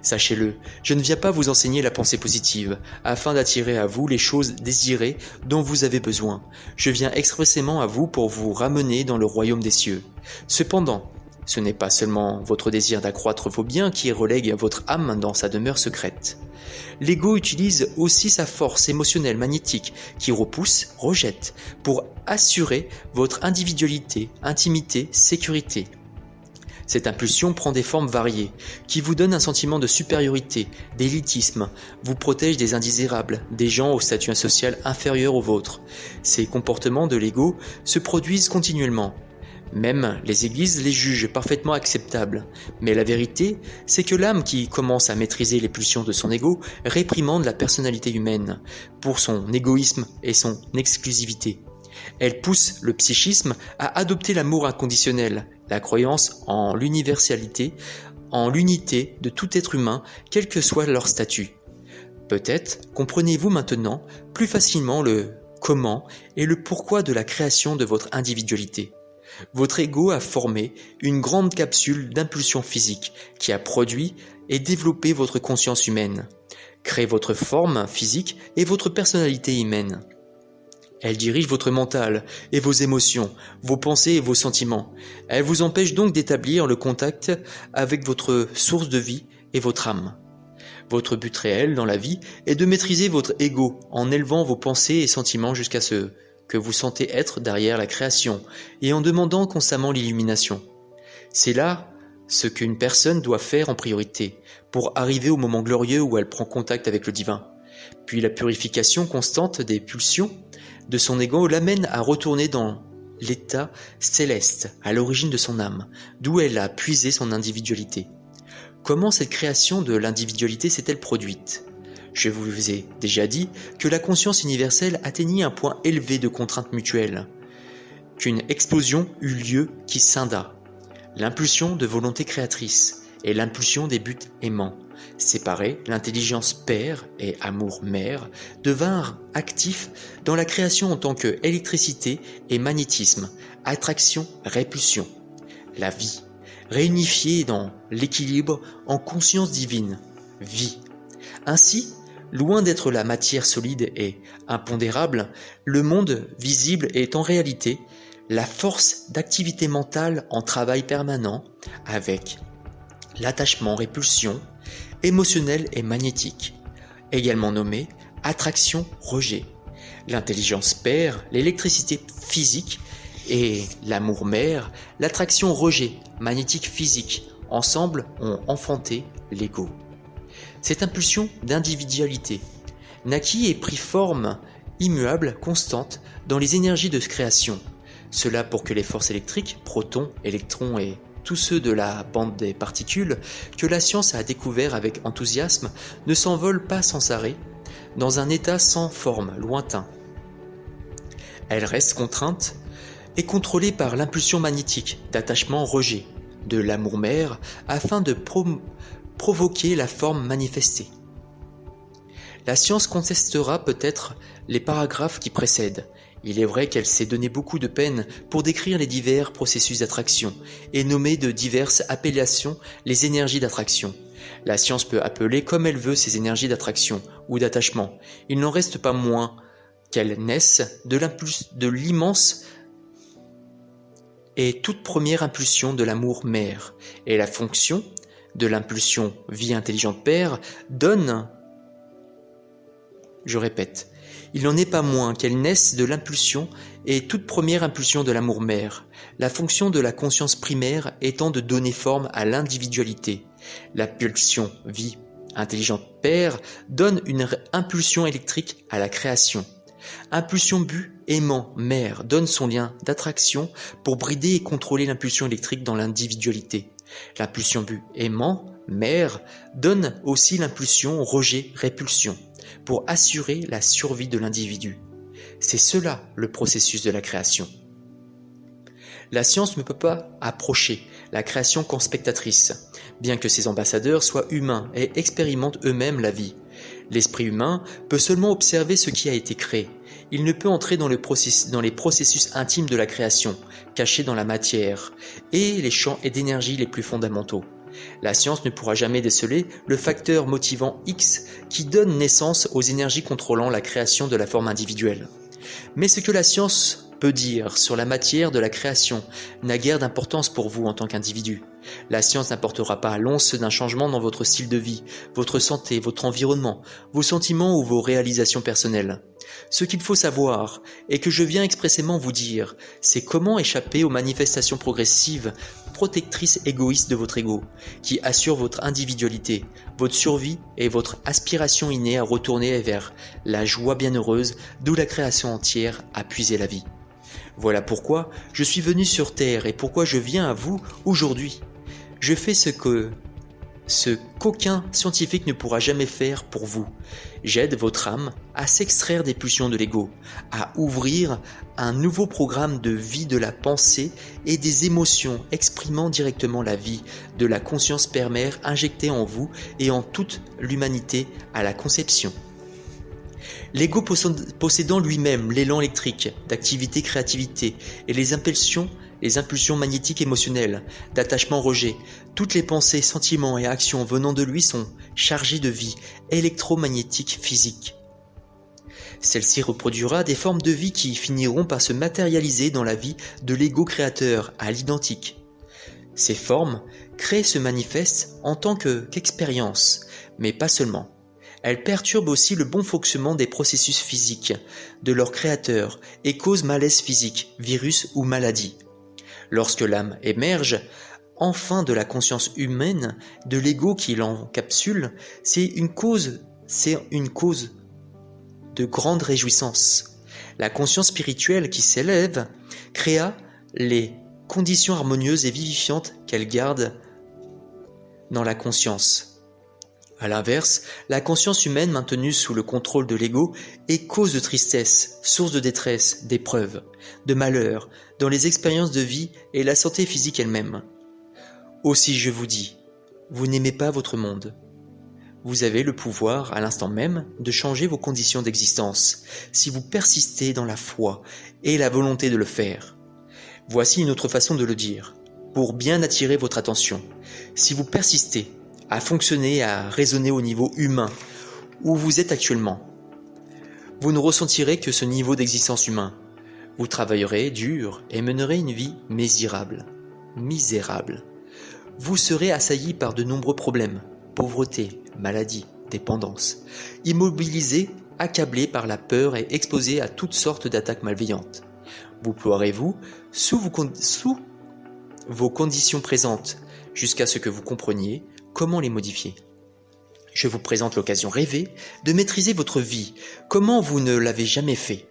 S1: Sachez-le, je ne viens pas vous enseigner la pensée positive, afin d'attirer à vous les choses désirées dont vous avez besoin. Je viens expressément à vous pour vous ramener dans le royaume des cieux. Cependant, ce n'est pas seulement votre désir d'accroître vos biens qui relègue votre âme dans sa demeure secrète. L'ego utilise aussi sa force émotionnelle magnétique qui repousse, rejette, pour assurer votre individualité, intimité, sécurité. Cette impulsion prend des formes variées, qui vous donnent un sentiment de supériorité, d'élitisme, vous protège des indésirables, des gens au statut social inférieur au vôtre. Ces comportements de l'ego se produisent continuellement. Même les églises les jugent parfaitement acceptables. Mais la vérité, c'est que l'âme qui commence à maîtriser les pulsions de son ego réprimande la personnalité humaine pour son égoïsme et son exclusivité. Elle pousse le psychisme à adopter l'amour inconditionnel, la croyance en l'universalité, en l'unité de tout être humain, quel que soit leur statut. Peut-être comprenez-vous maintenant plus facilement le comment et le pourquoi de la création de votre individualité. Votre ego a formé une grande capsule d'impulsion physique qui a produit et développé votre conscience humaine, crée votre forme physique et votre personnalité humaine. Elle dirige votre mental et vos émotions, vos pensées et vos sentiments. Elle vous empêche donc d'établir le contact avec votre source de vie et votre âme. Votre but réel dans la vie est de maîtriser votre ego en élevant vos pensées et sentiments jusqu'à ce que vous sentez être derrière la création et en demandant constamment l'illumination. C'est là ce qu'une personne doit faire en priorité pour arriver au moment glorieux où elle prend contact avec le divin. Puis la purification constante des pulsions de son ego l'amène à retourner dans l'état céleste, à l'origine de son âme, d'où elle a puisé son individualité. Comment cette création de l'individualité s'est-elle produite ? Je vous ai déjà dit que la conscience universelle atteignit un point élevé de contrainte mutuelle, qu'une explosion eut lieu qui scinda. L'impulsion de volonté créatrice et l'impulsion des buts aimants, séparés, l'intelligence père et amour mère, devinrent actifs dans la création en tant que électricité et magnétisme, attraction, répulsion. La vie, réunifiée dans l'équilibre en conscience divine, vie. Ainsi, loin d'être la matière solide et impondérable, le monde visible est en réalité la force d'activité mentale en travail permanent avec l'attachement-répulsion émotionnel et magnétique, également nommé attraction-rejet. L'intelligence père, l'électricité physique et l'amour mère, l'attraction-rejet magnétique physique, ensemble ont enfanté l'ego. Cette impulsion d'individualité naquit et prit forme immuable, constante, dans les énergies de création. Cela pour que les forces électriques, protons, électrons et tous ceux de la bande des particules, que la science a découvert avec enthousiasme, ne s'envolent pas sans arrêt, dans un état sans forme, lointain. Elles restent contraintes et contrôlées par l'impulsion magnétique d'attachement-rejet de l'amour-mère afin de provoquer la forme manifestée. La science contestera peut-être les paragraphes qui précèdent. Il est vrai qu'elle s'est donné beaucoup de peine pour décrire les divers processus d'attraction et nommer de diverses appellations les énergies d'attraction. La science peut appeler comme elle veut ces énergies d'attraction ou d'attachement. Il n'en reste pas moins qu'elles naissent de l'immense et toute première impulsion de l'amour mère, et la fonction de l'impulsion vie intelligente père donne, je répète, il n'en est pas moins qu'elles naissent de l'impulsion et toute première impulsion de l'amour mère, la fonction de la conscience primaire étant de donner forme à l'individualité. La pulsion vie Intelligent Père donne une impulsion électrique à la création. Impulsion Bu, aimant, Mère donne son lien d'attraction pour brider et contrôler l'impulsion électrique dans l'individualité. L'impulsion Bu, aimant, Mère donne aussi l'impulsion Rejet, répulsion pour assurer la survie de l'individu. C'est cela le processus de la création. La science ne peut pas approcher la création qu'en spectatrice, bien que ses ambassadeurs soient humains et expérimentent eux-mêmes la vie. L'esprit humain peut seulement observer ce qui a été créé. Il ne peut entrer dans les processus intimes de la création, cachés dans la matière, et les champs d'énergie les plus fondamentaux. La science ne pourra jamais déceler le facteur motivant X qui donne naissance aux énergies contrôlant la création de la forme individuelle. Mais ce que la science peut dire sur la matière de la création n'a guère d'importance pour vous en tant qu'individu. La science n'apportera pas l'once d'un changement dans votre style de vie, votre santé, votre environnement, vos sentiments ou vos réalisations personnelles. Ce qu'il faut savoir, et que je viens expressément vous dire, c'est comment échapper aux manifestations progressives, protectrices égoïstes de votre ego, qui assurent votre individualité, votre survie et votre aspiration innée à retourner vers la joie bienheureuse d'où la création entière a puisé la vie. Voilà pourquoi je suis venu sur Terre et pourquoi je viens à vous aujourd'hui. Je fais ce qu'aucun scientifique ne pourra jamais faire pour vous. J'aide votre âme à s'extraire des pulsions de l'ego, à ouvrir un nouveau programme de vie de la pensée et des émotions exprimant directement la vie de la conscience père-mère injectée en vous et en toute l'humanité à la conception. L'ego possédant lui-même l'élan électrique d'activité-créativité et les impulsions magnétiques émotionnelles, d'attachement-rejet, toutes les pensées, sentiments et actions venant de lui sont chargées de vie électromagnétique physique. Celle-ci reproduira des formes de vie qui finiront par se matérialiser dans la vie de l'ego créateur à l'identique. Ces formes créées se manifestent en tant qu'expérience, mais pas seulement. Elles perturbent aussi le bon fonctionnement des processus physiques de leur créateur et causent malaise physique, virus ou maladie. Lorsque l'âme émerge enfin de la conscience humaine, de l'ego qui l'encapsule, c'est une cause de grande réjouissance. La conscience spirituelle qui s'élève créa les conditions harmonieuses et vivifiantes qu'elle garde dans la conscience. A l'inverse, la conscience humaine maintenue sous le contrôle de l'ego est cause de tristesse, source de détresse, d'épreuves, de malheur dans les expériences de vie et la santé physique elle-même. Aussi je vous dis, vous n'aimez pas votre monde. Vous avez le pouvoir à l'instant même de changer vos conditions d'existence si vous persistez dans la foi et la volonté de le faire. Voici une autre façon de le dire, pour bien attirer votre attention. Si vous persistez à fonctionner, à raisonner au niveau humain où vous êtes actuellement, vous ne ressentirez que ce niveau d'existence humain. Vous travaillerez dur et mènerez une vie misérable. Vous serez assailli par de nombreux problèmes, pauvreté, maladie, dépendance, immobilisé, accablé par la peur et exposé à toutes sortes d'attaques malveillantes. Vous ploierez-vous sous vos conditions présentes jusqu'à ce que vous compreniez comment les modifier. Je vous présente l'occasion rêvée de maîtriser votre vie, comment vous ne l'avez jamais fait.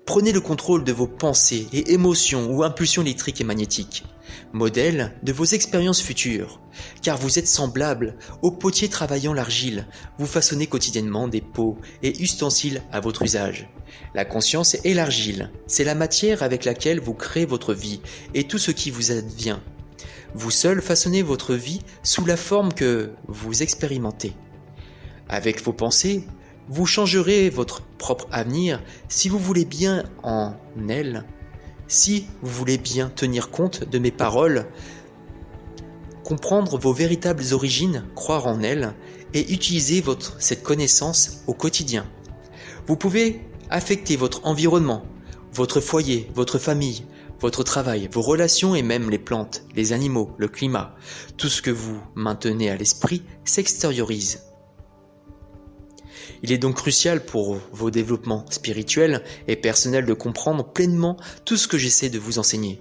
S1: Prenez le contrôle de vos pensées et émotions ou impulsions électriques et magnétiques, modèle de vos expériences futures, car vous êtes semblable au potier travaillant l'argile, vous façonnez quotidiennement des pots et ustensiles à votre usage. La conscience est l'argile, c'est la matière avec laquelle vous créez votre vie et tout ce qui vous advient. Vous seul façonnez votre vie sous la forme que vous expérimentez. Avec vos pensées, vous changerez votre propre avenir si vous voulez bien en elle, si vous voulez bien tenir compte de mes paroles, comprendre vos véritables origines, croire en elles et utiliser cette connaissance au quotidien. Vous pouvez affecter votre environnement, votre foyer, votre famille, votre travail, vos relations et même les plantes, les animaux, le climat. Tout ce que vous maintenez à l'esprit s'extériorise. Il est donc crucial pour vos développements spirituels et personnels de comprendre pleinement tout ce que j'essaie de vous enseigner.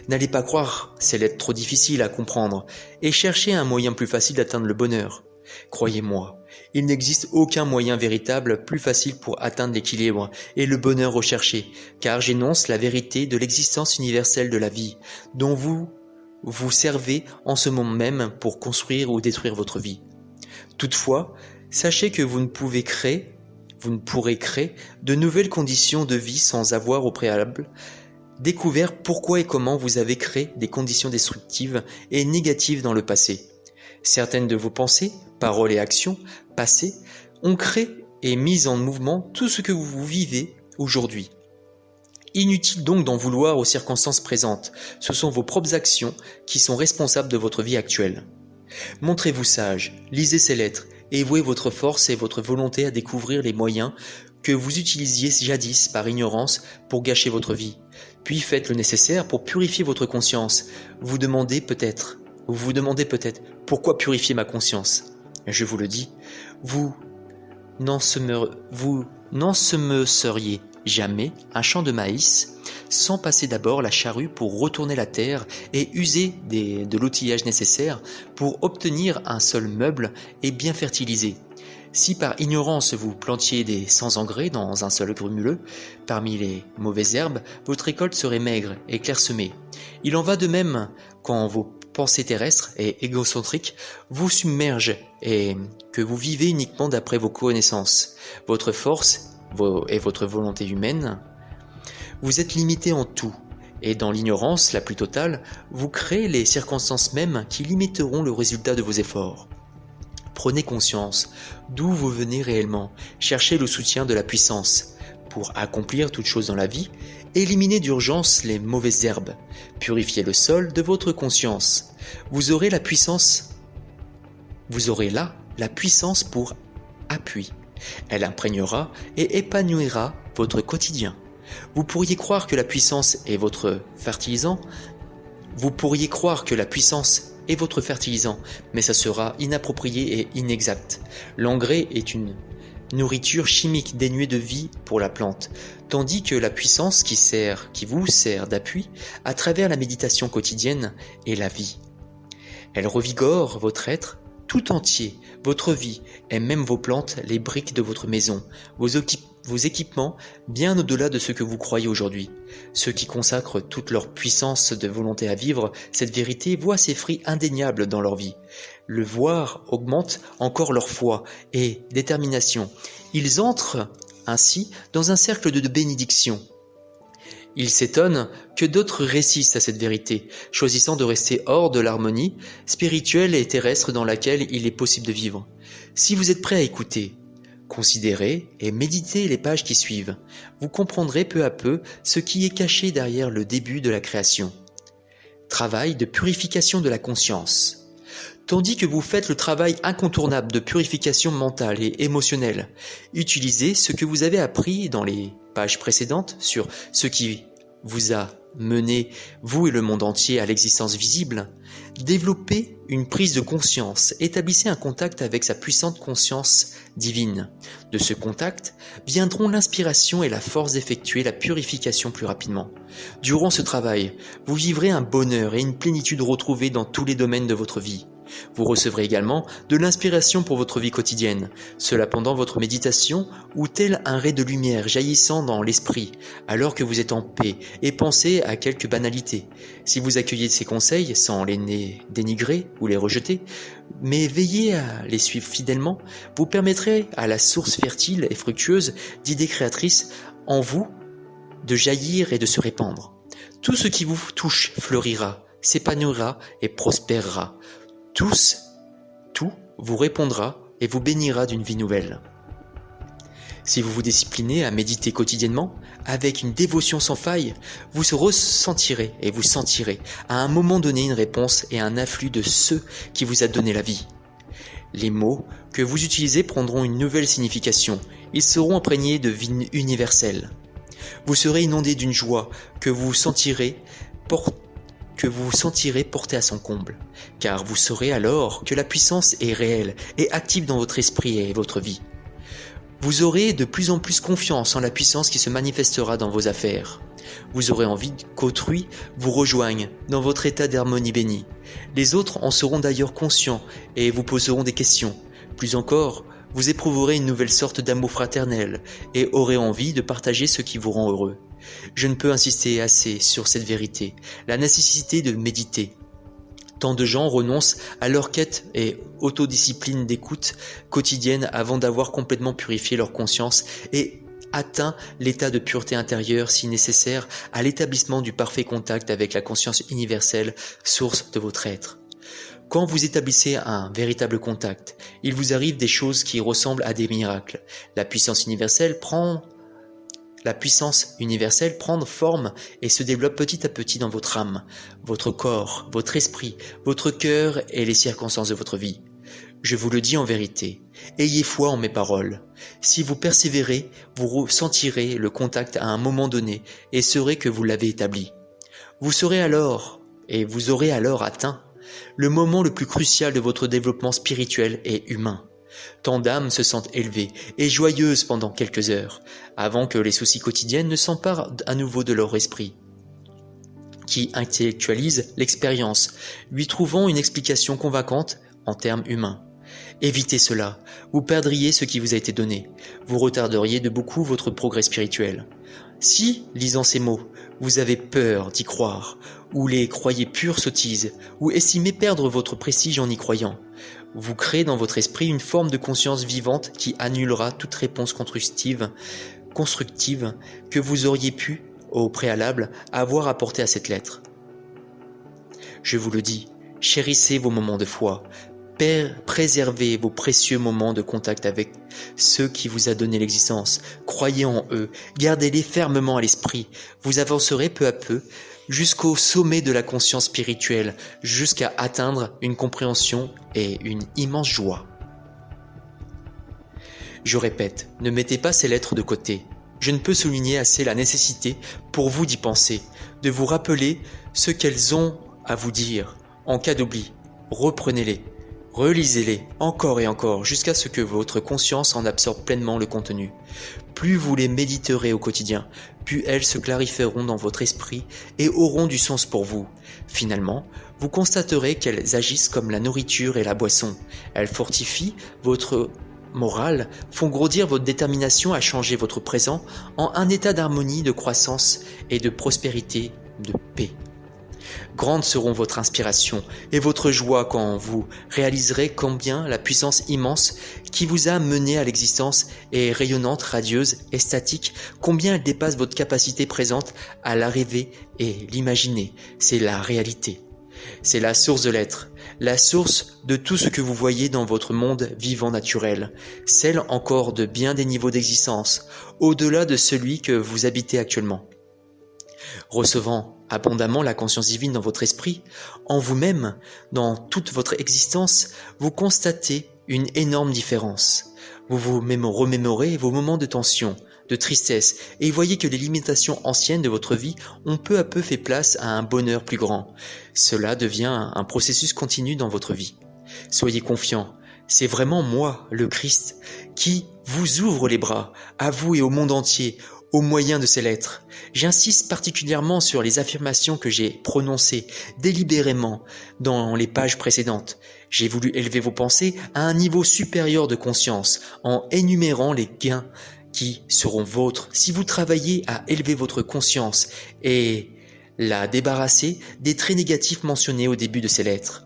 S1: N'allez pas croire ces lettres trop difficiles à comprendre et cherchez un moyen plus facile d'atteindre le bonheur. Croyez-moi, il n'existe aucun moyen véritable plus facile pour atteindre l'équilibre et le bonheur recherché, car j'énonce la vérité de l'existence universelle de la vie, dont vous vous servez en ce moment même pour construire ou détruire votre vie. Toutefois, sachez que vous ne pourrez créer de nouvelles conditions de vie sans avoir au préalable découvert pourquoi et comment vous avez créé des conditions destructives et négatives dans le passé. Certaines de vos pensées, paroles et actions passées ont créé et mis en mouvement tout ce que vous vivez aujourd'hui. Inutile donc d'en vouloir aux circonstances présentes, ce sont vos propres actions qui sont responsables de votre vie actuelle. Montrez-vous sage, lisez ces lettres et vouez votre force et votre volonté à découvrir les moyens que vous utilisiez jadis par ignorance pour gâcher votre vie. Puis faites le nécessaire pour purifier votre conscience. Vous vous demandez peut-être, pourquoi purifier ma conscience? Je vous le dis, vous n'ensemeriez jamais un champ de maïs sans passer d'abord la charrue pour retourner la terre et user de l'outillage nécessaire pour obtenir un sol meuble et bien fertilisé. Si par ignorance vous plantiez des sans-engrais dans un sol grumuleux, parmi les mauvaises herbes, votre récolte serait maigre et clairsemée. Il en va de même quand vos pensées terrestres et égocentriques vous submergent et que vous vivez uniquement d'après vos connaissances, votre force et votre volonté humaine. Vous êtes limité en tout, et dans l'ignorance la plus totale, vous créez les circonstances mêmes qui limiteront le résultat de vos efforts. Prenez conscience d'où vous venez réellement, cherchez le soutien de la puissance. Pour accomplir toute chose dans la vie, éliminez d'urgence les mauvaises herbes, purifiez le sol de votre conscience. Vous aurez là la puissance pour appui. Elle imprégnera et épanouira votre quotidien. Vous pourriez croire que la puissance est votre fertilisant, mais ça sera inapproprié et inexact. L'engrais est une nourriture chimique dénuée de vie pour la plante, tandis que la puissance qui vous sert d'appui à travers la méditation quotidienne est la vie. Elle revigore votre être tout entier, votre vie et même vos plantes, les briques de votre maison, vos équipements, bien au-delà de ce que vous croyez aujourd'hui. Ceux qui consacrent toute leur puissance de volonté à vivre cette vérité voient ses fruits indéniables dans leur vie. Le voir augmente encore leur foi et détermination. Ils entrent ainsi dans un cercle de bénédiction. Ils s'étonnent que d'autres résistent à cette vérité, choisissant de rester hors de l'harmonie spirituelle et terrestre dans laquelle il est possible de vivre. Si vous êtes prêt à écouter, considérez et méditez les pages qui suivent. Vous comprendrez peu à peu ce qui est caché derrière le début de la création. Travail de purification de la conscience. Tandis que vous faites le travail incontournable de purification mentale et émotionnelle, utilisez ce que vous avez appris dans les pages précédentes sur ce qui vous a mené, vous et le monde entier, à l'existence visible. Développez une prise de conscience, établissez un contact avec sa puissante conscience divine. De ce contact viendront l'inspiration et la force d'effectuer la purification plus rapidement. Durant ce travail, vous vivrez un bonheur et une plénitude retrouvée dans tous les domaines de votre vie. Vous recevrez également de l'inspiration pour votre vie quotidienne, cela pendant votre méditation ou tel un ray de lumière jaillissant dans l'esprit, alors que vous êtes en paix et pensez à quelques banalités. Si vous accueillez ces conseils sans les dénigrer ou les rejeter, mais veillez à les suivre fidèlement, vous permettrez à la source fertile et fructueuse d'idées créatrices en vous de jaillir et de se répandre. Tout ce qui vous touche fleurira, s'épanouira et prospérera. Tout vous répondra et vous bénira d'une vie nouvelle. Si vous vous disciplinez à méditer quotidiennement, avec une dévotion sans faille, vous ressentirez et vous sentirez à un moment donné une réponse et un afflux de ce qui vous a donné la vie. Les mots que vous utilisez prendront une nouvelle signification, ils seront imprégnés de vie universelle. Vous serez inondé d'une joie que vous sentirez porté à son comble, car vous saurez alors que la puissance est réelle et active dans votre esprit et votre vie. Vous aurez de plus en plus confiance en la puissance qui se manifestera dans vos affaires. Vous aurez envie qu'autrui vous rejoigne dans votre état d'harmonie béni. Les autres en seront d'ailleurs conscients et vous poseront des questions. Plus encore, vous éprouverez une nouvelle sorte d'amour fraternel et aurez envie de partager ce qui vous rend heureux. Je ne peux insister assez sur cette vérité, la nécessité de méditer. Tant de gens renoncent à leur quête et autodiscipline d'écoute quotidienne avant d'avoir complètement purifié leur conscience et atteint l'état de pureté intérieure si nécessaire à l'établissement du parfait contact avec la conscience universelle, source de votre être. Quand vous établissez un véritable contact, il vous arrive des choses qui ressemblent à des miracles. La puissance universelle prend forme et se développe petit à petit dans votre âme, votre corps, votre esprit, votre cœur et les circonstances de votre vie. Je vous le dis en vérité, ayez foi en mes paroles. Si vous persévérez, vous ressentirez le contact à un moment donné et saurez que vous l'avez établi. Vous aurez alors atteint le moment le plus crucial de votre développement spirituel et humain. Tant d'âmes se sentent élevées et joyeuses pendant quelques heures, avant que les soucis quotidiens ne s'emparent à nouveau de leur esprit, qui intellectualise l'expérience, lui trouvant une explication convaincante en termes humains. Évitez cela, vous perdriez ce qui vous a été donné, vous retarderiez de beaucoup votre progrès spirituel. Si, lisant ces mots, vous avez peur d'y croire, ou les croyez pures sottises, ou estimez perdre votre prestige en y croyant, vous créez dans votre esprit une forme de conscience vivante qui annulera toute réponse constructive que vous auriez pu, au préalable, avoir apportée à cette lettre. Je vous le dis, chérissez vos moments de foi, préservez vos précieux moments de contact avec ceux qui vous a donné l'existence, croyez en eux, gardez-les fermement à l'esprit, vous avancerez peu à peu jusqu'au sommet de la conscience spirituelle, jusqu'à atteindre une compréhension et une immense joie. Je répète, ne mettez pas ces lettres de côté. Je ne peux souligner assez la nécessité pour vous d'y penser, de vous rappeler ce qu'elles ont à vous dire. En cas d'oubli, reprenez-les. Relisez-les encore et encore jusqu'à ce que votre conscience en absorbe pleinement le contenu. Plus vous les méditerez au quotidien, plus elles se clarifieront dans votre esprit et auront du sens pour vous. Finalement, vous constaterez qu'elles agissent comme la nourriture et la boisson. Elles fortifient votre morale, font grandir votre détermination à changer votre présent en un état d'harmonie, de croissance et de prospérité, de paix. Grandes seront votre inspiration et votre joie quand vous réaliserez combien la puissance immense qui vous a mené à l'existence est rayonnante, radieuse, extatique, combien elle dépasse votre capacité présente à la rêver et l'imaginer. C'est la réalité. C'est la source de l'être, la source de tout ce que vous voyez dans votre monde vivant naturel, celle encore de bien des niveaux d'existence, au-delà de celui que vous habitez actuellement. Recevant abondamment la conscience divine dans votre esprit, en vous-même, dans toute votre existence, vous constatez une énorme différence. Vous vous remémorez vos moments de tension, de tristesse, et voyez que les limitations anciennes de votre vie ont peu à peu fait place à un bonheur plus grand. Cela devient un processus continu dans votre vie. Soyez confiants, c'est vraiment moi, le Christ, qui vous ouvre les bras, à vous et au monde entier, au moyen de ces lettres. J'insiste particulièrement sur les affirmations que j'ai prononcées délibérément dans les pages précédentes. J'ai voulu élever vos pensées à un niveau supérieur de conscience en énumérant les gains qui seront vôtres si vous travaillez à élever votre conscience et la débarrasser des traits négatifs mentionnés au début de ces lettres.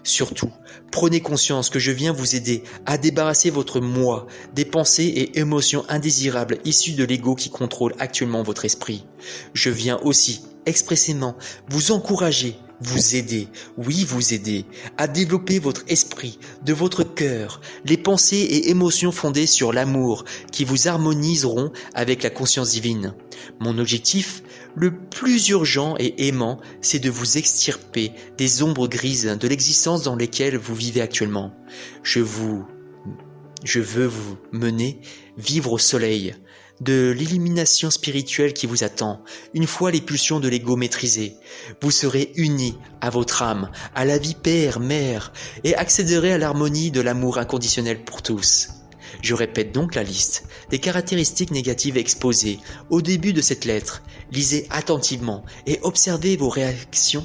S1: Surtout, prenez conscience que je viens vous aider à débarrasser votre moi des pensées et émotions indésirables issues de l'ego qui contrôle actuellement votre esprit. Je viens aussi, expressément, vous encourager, vous aider, oui vous aider, à développer votre esprit, de votre cœur, les pensées et émotions fondées sur l'amour qui vous harmoniseront avec la conscience divine. Mon objectif, le plus urgent et aimant, c'est de vous extirper des ombres grises de l'existence dans lesquelles vous vivez actuellement. Je veux vous mener vivre au soleil de l'illumination spirituelle qui vous attend. Une fois les pulsions de l'ego maîtrisées, vous serez unis à votre âme, à la vie père, mère, et accéderez à l'harmonie de l'amour inconditionnel pour tous. Je répète donc la liste des caractéristiques négatives exposées au début de cette lettre. Lisez attentivement et observez vos réactions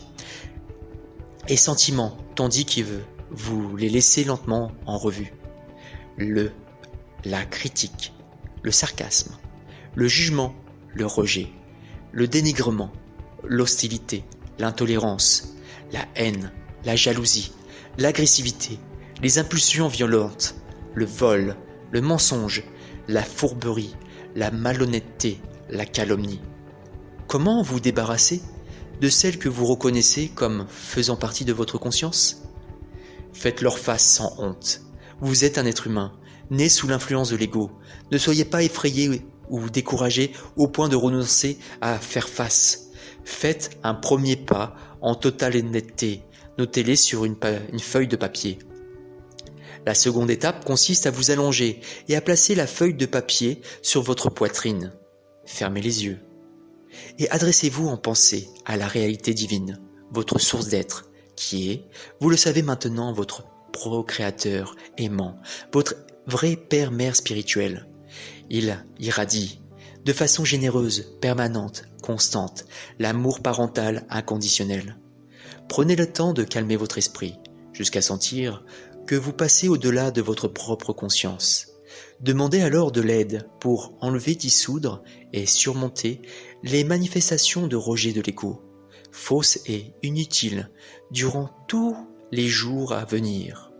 S1: et sentiments, tandis que vous les laissez lentement en revue. la critique, le sarcasme, le jugement, le rejet, le dénigrement, l'hostilité, l'intolérance, la haine, la jalousie, l'agressivité, les impulsions violentes, le vol, le mensonge, la fourberie, la malhonnêteté, la calomnie. Comment vous débarrasser de celles que vous reconnaissez comme faisant partie de votre conscience? Faites-leur face sans honte. Vous êtes un être humain, né sous l'influence de l'ego. Ne soyez pas effrayé ou découragé au point de renoncer à faire face. Faites un premier pas en totale honnêteté. Notez-les sur une feuille de papier. La seconde étape consiste à vous allonger et à placer la feuille de papier sur votre poitrine. Fermez les yeux. Et adressez-vous en pensée à la réalité divine, votre source d'être, qui est, vous le savez maintenant, votre procréateur aimant, votre vrai père-mère spirituel. Il irradie, de façon généreuse, permanente, constante, l'amour parental inconditionnel. Prenez le temps de calmer votre esprit, jusqu'à sentir que vous passez au-delà de votre propre conscience. Demandez alors de l'aide pour enlever, dissoudre et surmonter les manifestations de rejet de l'ego, fausses et inutiles, durant tous les jours à venir.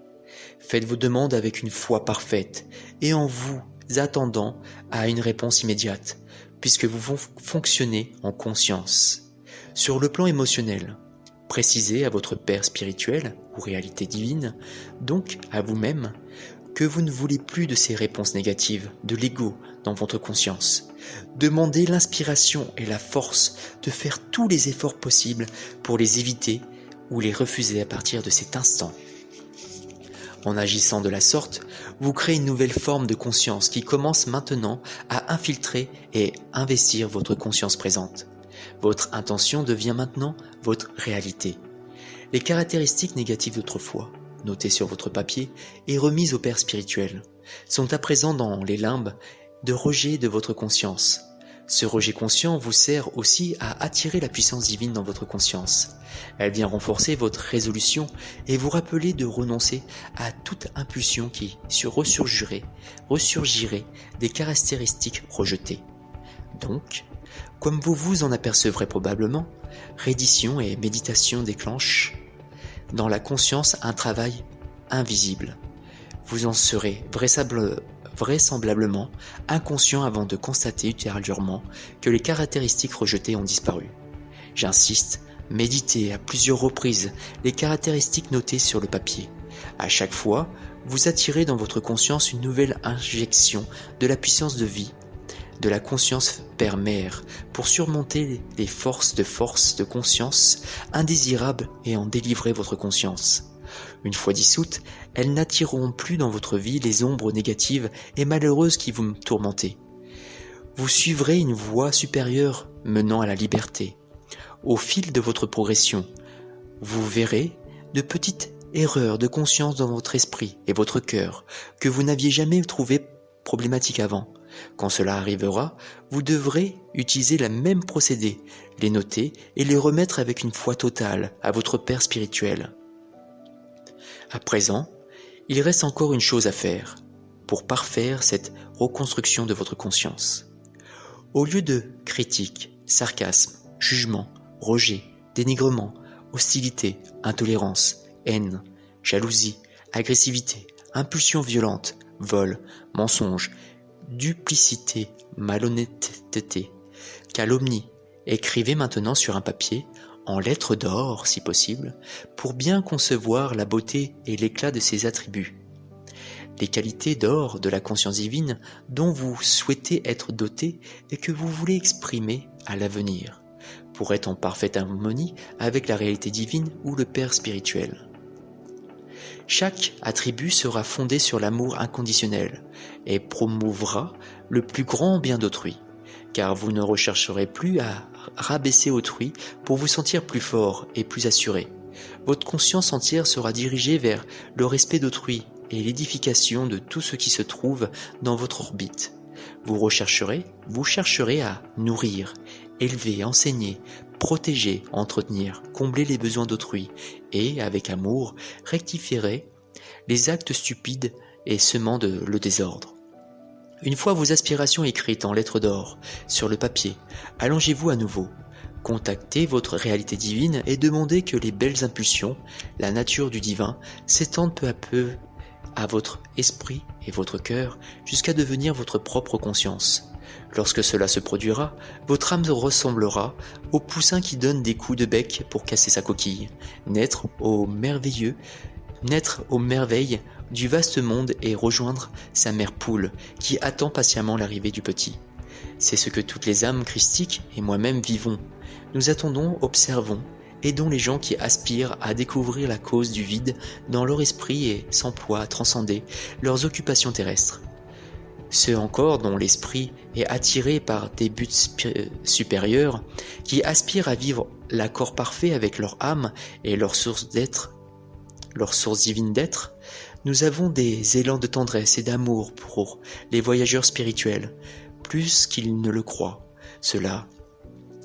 S1: Faites vos demandes avec une foi parfaite et en vous attendant à une réponse immédiate, puisque vous fonctionnez en conscience. Sur le plan émotionnel, précisez à votre Père spirituel ou réalité divine, donc à vous-même, que vous ne voulez plus de ces réponses négatives, de l'ego dans votre conscience. Demandez l'inspiration et la force de faire tous les efforts possibles pour les éviter ou les refuser à partir de cet instant. En agissant de la sorte, vous créez une nouvelle forme de conscience qui commence maintenant à infiltrer et investir votre conscience présente. Votre intention devient maintenant votre réalité. Les caractéristiques négatives d'autrefois, notées sur votre papier et remises au Père spirituel, sont à présent dans les limbes de rejet de votre conscience. Ce rejet conscient vous sert aussi à attirer la puissance divine dans votre conscience. Elle vient renforcer votre résolution et vous rappeler de renoncer à toute impulsion qui ressurgirait des caractéristiques rejetées. Donc, comme vous vous en apercevrez probablement, reddition et méditation déclenchent dans la conscience un travail invisible. Vous en serez vraisemblablement inconscient avant de constater ultérieurement que les caractéristiques rejetées ont disparu. J'insiste, méditez à plusieurs reprises les caractéristiques notées sur le papier. À chaque fois, vous attirez dans votre conscience une nouvelle injection de la puissance de vie, de la conscience père-mère, pour surmonter les forces de conscience indésirables et en délivrer votre conscience. Une fois dissoutes, elles n'attireront plus dans votre vie les ombres négatives et malheureuses qui vous tourmentez. Vous suivrez une voie supérieure menant à la liberté. Au fil de votre progression, vous verrez de petites erreurs de conscience dans votre esprit et votre cœur que vous n'aviez jamais trouvées problématiques avant. Quand cela arrivera, vous devrez utiliser le même procédé, les noter et les remettre avec une foi totale à votre Père spirituel. À présent, il reste encore une chose à faire pour parfaire cette reconstruction de votre conscience. Au lieu de critique, sarcasme, jugement, rejet, dénigrement, hostilité, intolérance, haine, jalousie, agressivité, impulsion violente, vol, mensonge, duplicité, malhonnêteté, calomnie, écrivez maintenant sur un papier, en lettres d'or si possible, pour bien concevoir la beauté et l'éclat de ces attributs. Les qualités d'or de la conscience divine dont vous souhaitez être doté et que vous voulez exprimer à l'avenir, pour être en parfaite harmonie avec la réalité divine ou le Père spirituel. Chaque attribut sera fondé sur l'amour inconditionnel et promouvra le plus grand bien d'autrui, car vous ne rechercherez plus à rabaisser autrui pour vous sentir plus fort et plus assuré. Votre conscience entière sera dirigée vers le respect d'autrui et l'édification de tout ce qui se trouve dans votre orbite. Vous chercherez à nourrir, élever, enseigner, protéger, entretenir, combler les besoins d'autrui et, avec amour, rectifierez les actes stupides et semant le désordre. Une fois vos aspirations écrites en lettres d'or sur le papier, allongez-vous à nouveau. Contactez votre réalité divine et demandez que les belles impulsions, la nature du divin, s'étendent peu à peu à votre esprit et votre cœur jusqu'à devenir votre propre conscience. Lorsque cela se produira, votre âme ressemblera au poussin qui donne des coups de bec pour casser sa coquille, naître aux merveilles du vaste monde et rejoindre sa mère poule qui attend patiemment l'arrivée du petit. C'est ce que toutes les âmes christiques et moi-même vivons. Nous attendons, observons, aidons les gens qui aspirent à découvrir la cause du vide dans leur esprit et s'emploient à transcender leurs occupations terrestres. Ceux encore dont l'esprit est attiré par des buts supérieurs, qui aspirent à vivre l'accord parfait avec leur âme et leur source d'être, leur source divine d'être, nous avons des élans de tendresse et d'amour pour les voyageurs spirituels, plus qu'ils ne le croient. Cela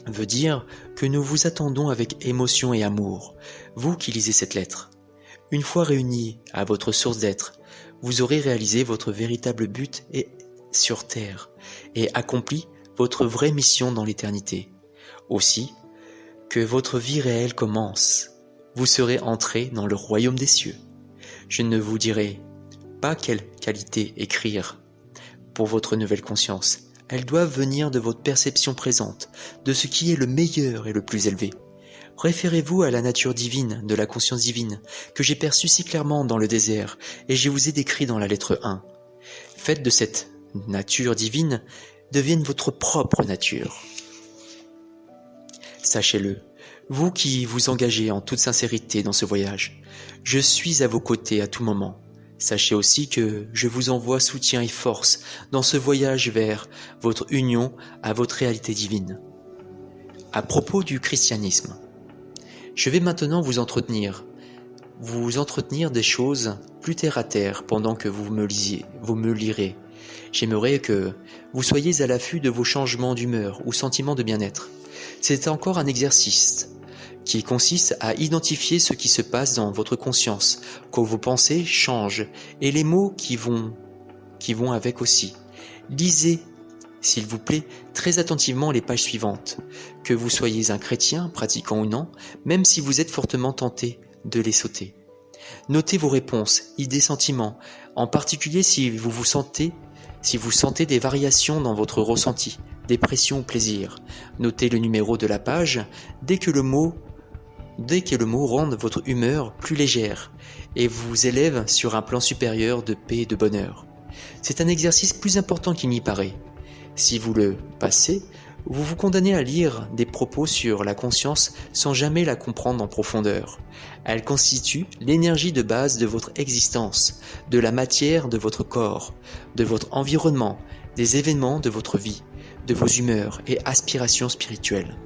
S1: veut dire que nous vous attendons avec émotion et amour, vous qui lisez cette lettre. Une fois réunis à votre source d'être, vous aurez réalisé votre véritable but sur Terre et accompli votre vraie mission dans l'éternité. Aussi, que votre vie réelle commence. Vous serez entré dans le royaume des cieux. Je ne vous dirai pas quelle qualité écrire pour votre nouvelle conscience. Elles doivent venir de votre perception présente, de ce qui est le meilleur et le plus élevé. Référez-vous à la nature divine de la conscience divine que j'ai perçue si clairement dans le désert et je vous ai décrit dans la lettre 1. Faites de cette nature divine devienne votre propre nature. Sachez-le, vous qui vous engagez en toute sincérité dans ce voyage, je suis à vos côtés à tout moment. Sachez aussi que je vous envoie soutien et force dans ce voyage vers votre union à votre réalité divine. À propos du christianisme, je vais maintenant vous entretenir des choses plus terre à terre pendant que vous me lirez. J'aimerais que vous soyez à l'affût de vos changements d'humeur ou sentiments de bien-être. C'est encore un exercice qui consiste à identifier ce qui se passe dans votre conscience, quand vos pensées changent, et les mots qui vont avec aussi. Lisez, s'il vous plaît, très attentivement les pages suivantes, que vous soyez un chrétien, pratiquant ou non, même si vous êtes fortement tenté de les sauter. Notez vos réponses, idées, sentiments, en particulier si vous sentez des variations dans votre ressenti, dépression ou plaisir. Notez le numéro de la page dès que le mot rende votre humeur plus légère et vous élève sur un plan supérieur de paix et de bonheur. C'est un exercice plus important qu'il n'y paraît. Si vous le passez, vous vous condamnez à lire des propos sur la conscience sans jamais la comprendre en profondeur. Elle constitue l'énergie de base de votre existence, de la matière de votre corps, de votre environnement, des événements de votre vie, de vos humeurs et aspirations spirituelles.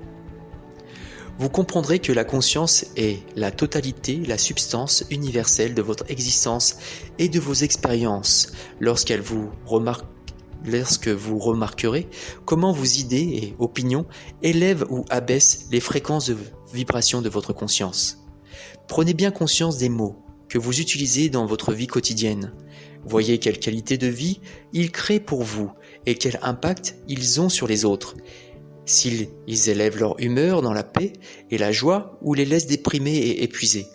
S1: Vous comprendrez que la conscience est la totalité, la substance universelle de votre existence et de vos expériences lorsque vous remarquerez comment vos idées et opinions élèvent ou abaissent les fréquences de vibration de votre conscience. Prenez bien conscience des mots que vous utilisez dans votre vie quotidienne. Voyez quelle qualité de vie ils créent pour vous et quel impact ils ont sur les autres. S'ils élèvent leur humeur dans la paix et la joie ou les laissent déprimés et épuisés.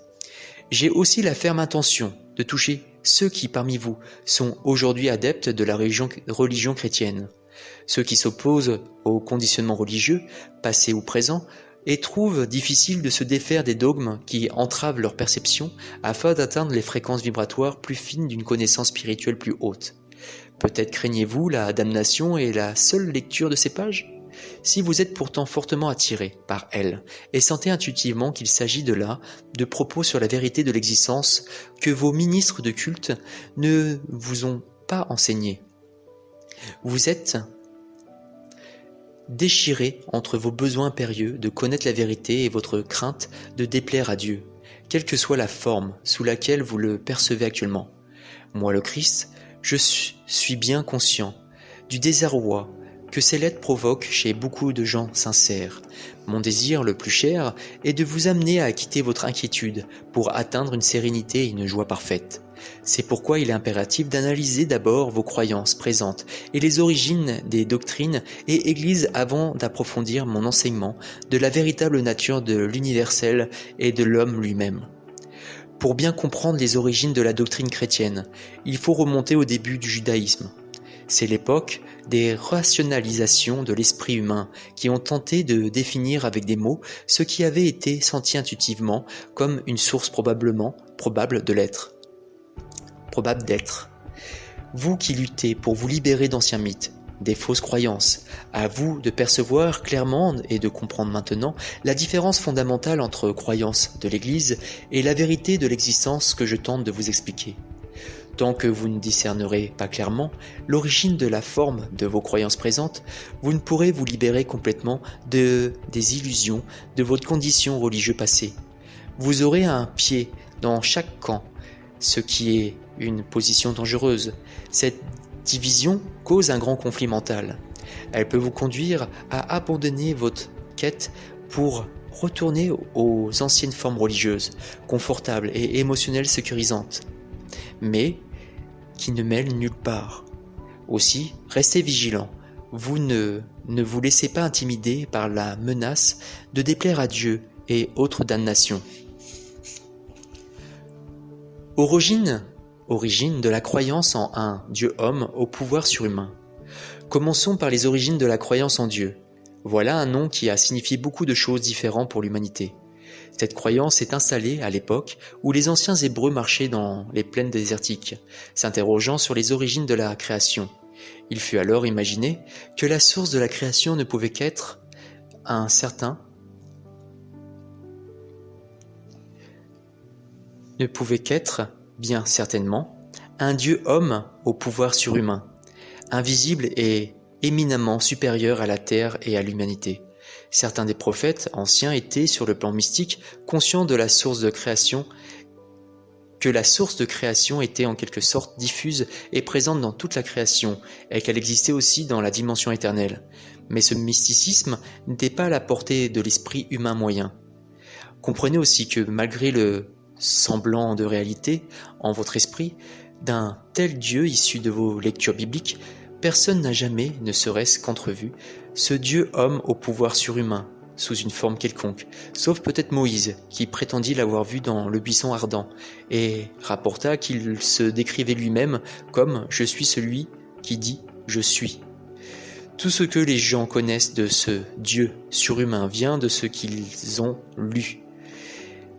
S1: J'ai aussi la ferme intention de toucher ceux qui parmi vous sont aujourd'hui adeptes de la religion chrétienne, ceux qui s'opposent au conditionnement religieux, passé ou présent, et trouvent difficile de se défaire des dogmes qui entravent leur perception afin d'atteindre les fréquences vibratoires plus fines d'une connaissance spirituelle plus haute. Peut-être craignez-vous la damnation et la seule lecture de ces pages ? Si vous êtes pourtant fortement attiré par elles et sentez intuitivement qu'il s'agit de propos sur la vérité de l'existence que vos ministres de culte ne vous ont pas enseigné, vous êtes déchiré entre vos besoins impérieux de connaître la vérité et votre crainte de déplaire à Dieu, quelle que soit la forme sous laquelle vous le percevez actuellement. Moi, le Christ, je suis bien conscient du désarroi que ces lettres provoquent chez beaucoup de gens sincères. Mon désir le plus cher est de vous amener à quitter votre inquiétude pour atteindre une sérénité et une joie parfaite. C'est pourquoi il est impératif d'analyser d'abord vos croyances présentes et les origines des doctrines et églises avant d'approfondir mon enseignement de la véritable nature de l'universel et de l'homme lui-même. Pour bien comprendre les origines de la doctrine chrétienne, il faut remonter au début du judaïsme. C'est l'époque des rationalisations de l'esprit humain qui ont tenté de définir avec des mots ce qui avait été senti intuitivement comme une source probable d'être. Vous qui luttez pour vous libérer d'anciens mythes, des fausses croyances, à vous de percevoir clairement et de comprendre maintenant la différence fondamentale entre croyances de l'Église et la vérité de l'existence que je tente de vous expliquer. Tant que vous ne discernerez pas clairement l'origine de la forme de vos croyances présentes, vous ne pourrez vous libérer complètement des illusions de votre condition religieuse passée. Vous aurez un pied dans chaque camp, ce qui est une position dangereuse. Cette division cause un grand conflit mental. Elle peut vous conduire à abandonner votre quête pour retourner aux anciennes formes religieuses, confortables et émotionnelles sécurisantes, mais qui ne mènent nulle part. Aussi, restez vigilants. Vous ne vous laissez pas intimider par la menace de déplaire à Dieu et autres damnations. Origine de la croyance en un Dieu-homme au pouvoir surhumain. Commençons par les origines de la croyance en Dieu. Voilà un nom qui a signifié beaucoup de choses différentes pour l'humanité. Cette croyance est installée à l'époque où les anciens Hébreux marchaient dans les plaines désertiques, s'interrogeant sur les origines de la création. Il fut alors imaginé que la source de la création ne pouvait qu'être bien certainement, un Dieu-homme au pouvoir surhumain, invisible et éminemment supérieur à la terre et à l'humanité. Certains des prophètes anciens étaient, sur le plan mystique, conscients de la source de création, que la source de création était en quelque sorte diffuse et présente dans toute la création, et qu'elle existait aussi dans la dimension éternelle. Mais ce mysticisme n'était pas à la portée de l'esprit humain moyen. Comprenez aussi que malgré le semblant de réalité en votre esprit d'un tel Dieu issu de vos lectures bibliques, personne n'a jamais, ne serait-ce qu'entrevu, ce Dieu-homme au pouvoir surhumain, sous une forme quelconque, sauf peut-être Moïse, qui prétendit l'avoir vu dans le buisson ardent, et rapporta qu'il se décrivait lui-même comme « Je suis celui qui dit « Je suis ». Tout ce que les gens connaissent de ce Dieu surhumain vient de ce qu'ils ont lu.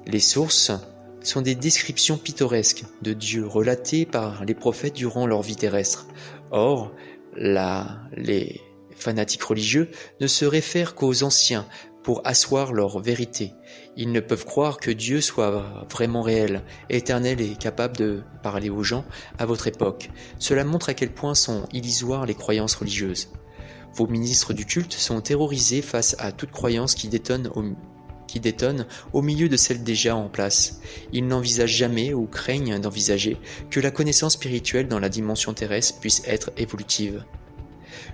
S1: Les sources sont des descriptions pittoresques de Dieu relatées par les prophètes durant leur vie terrestre. Or, les fanatiques religieux ne se réfèrent qu'aux anciens pour asseoir leur vérité. Ils ne peuvent croire que Dieu soit vraiment réel, éternel et capable de parler aux gens à votre époque. Cela montre à quel point sont illusoires les croyances religieuses. Vos ministres du culte sont terrorisés face à toute croyance qui détonne au milieu de celles déjà en place. Ils n'envisagent jamais ou craignent d'envisager que la connaissance spirituelle dans la dimension terrestre puisse être évolutive.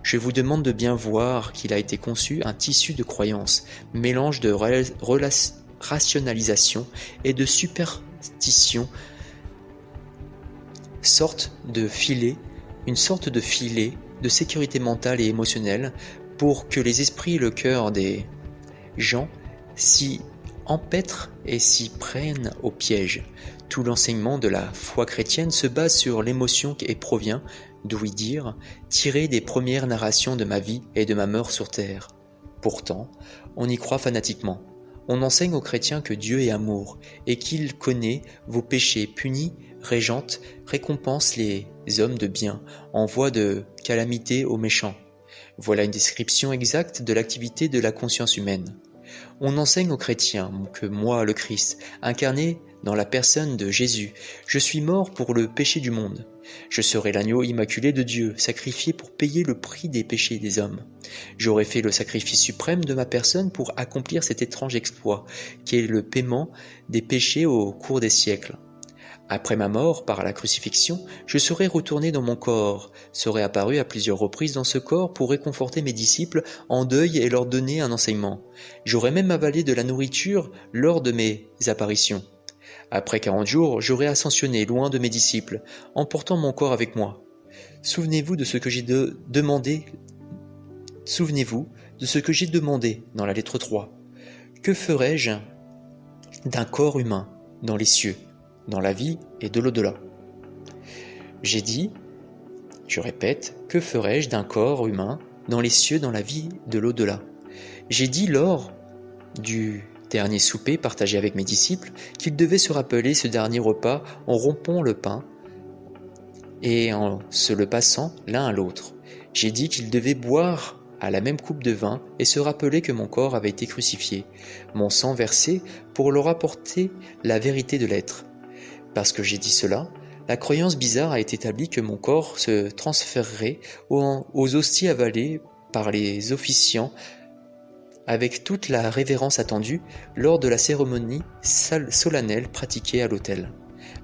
S1: Je vous demande de bien voir qu'il a été conçu un tissu de croyances, mélange de rationalisation et de superstition, une sorte de filet de sécurité mentale et émotionnelle pour que les esprits et le cœur des gens s'y empêtrent et s'y prennent au piège. Tout l'enseignement de la foi chrétienne se base sur l'émotion et provient, d'ouï dire, tiré des premières narrations de ma vie et de ma mort sur terre. Pourtant, on y croit fanatiquement. On enseigne aux chrétiens que Dieu est amour et qu'il connaît vos péchés, punit, régente, récompense les hommes de bien, envoie de calamité aux méchants. Voilà une description exacte de l'activité de la conscience humaine. On enseigne aux chrétiens que moi, le Christ, incarné dans la personne de Jésus, je suis mort pour le péché du monde. Je serai l'agneau immaculé de Dieu, sacrifié pour payer le prix des péchés des hommes. J'aurai fait le sacrifice suprême de ma personne pour accomplir cet étrange exploit, qui est le paiement des péchés au cours des siècles. Après ma mort, par la crucifixion, je serai retourné dans mon corps, serai apparu à plusieurs reprises dans ce corps pour réconforter mes disciples en deuil et leur donner un enseignement. J'aurai même avalé de la nourriture lors de mes apparitions. Après 40 jours, j'aurai ascensionné loin de mes disciples, emportant mon corps avec moi. Souvenez-vous de ce que j'ai demandé. Souvenez-vous de ce que j'ai demandé dans la lettre 3. Que ferais-je d'un corps humain dans les cieux, dans la vie et de l'au-delà? J'ai dit, je répète, que ferais-je d'un corps humain dans les cieux, dans la vie de l'au-delà? J'ai dit lors du dernier souper partagé avec mes disciples qu'ils devaient se rappeler ce dernier repas en rompant le pain et en se le passant l'un à l'autre. J'ai dit qu'ils devaient boire à la même coupe de vin et se rappeler que mon corps avait été crucifié, mon sang versé pour leur apporter la vérité de l'être. Parce que j'ai dit cela, la croyance bizarre a été établie que mon corps se transférerait aux hosties avalées par les officiants avec toute la révérence attendue lors de la cérémonie solennelle pratiquée à l'autel.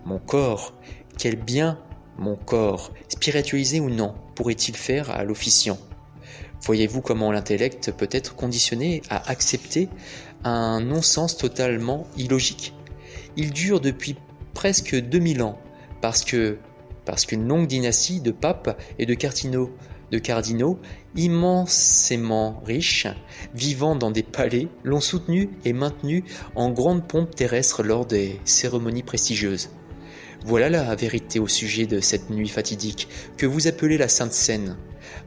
S1: Mon corps, quel bien mon corps, spiritualisé ou non, pourrait-il faire à l'officiant? Voyez-vous comment l'intellect peut être conditionné à accepter un non-sens totalement illogique? Il dure depuis presque 2000 ans, parce qu'une longue dynastie de papes et de cardinaux immensément riches, vivant dans des palais, l'ont soutenu et maintenu en grande pompe terrestre lors des cérémonies prestigieuses. Voilà la vérité au sujet de cette nuit fatidique que vous appelez la Sainte Seine.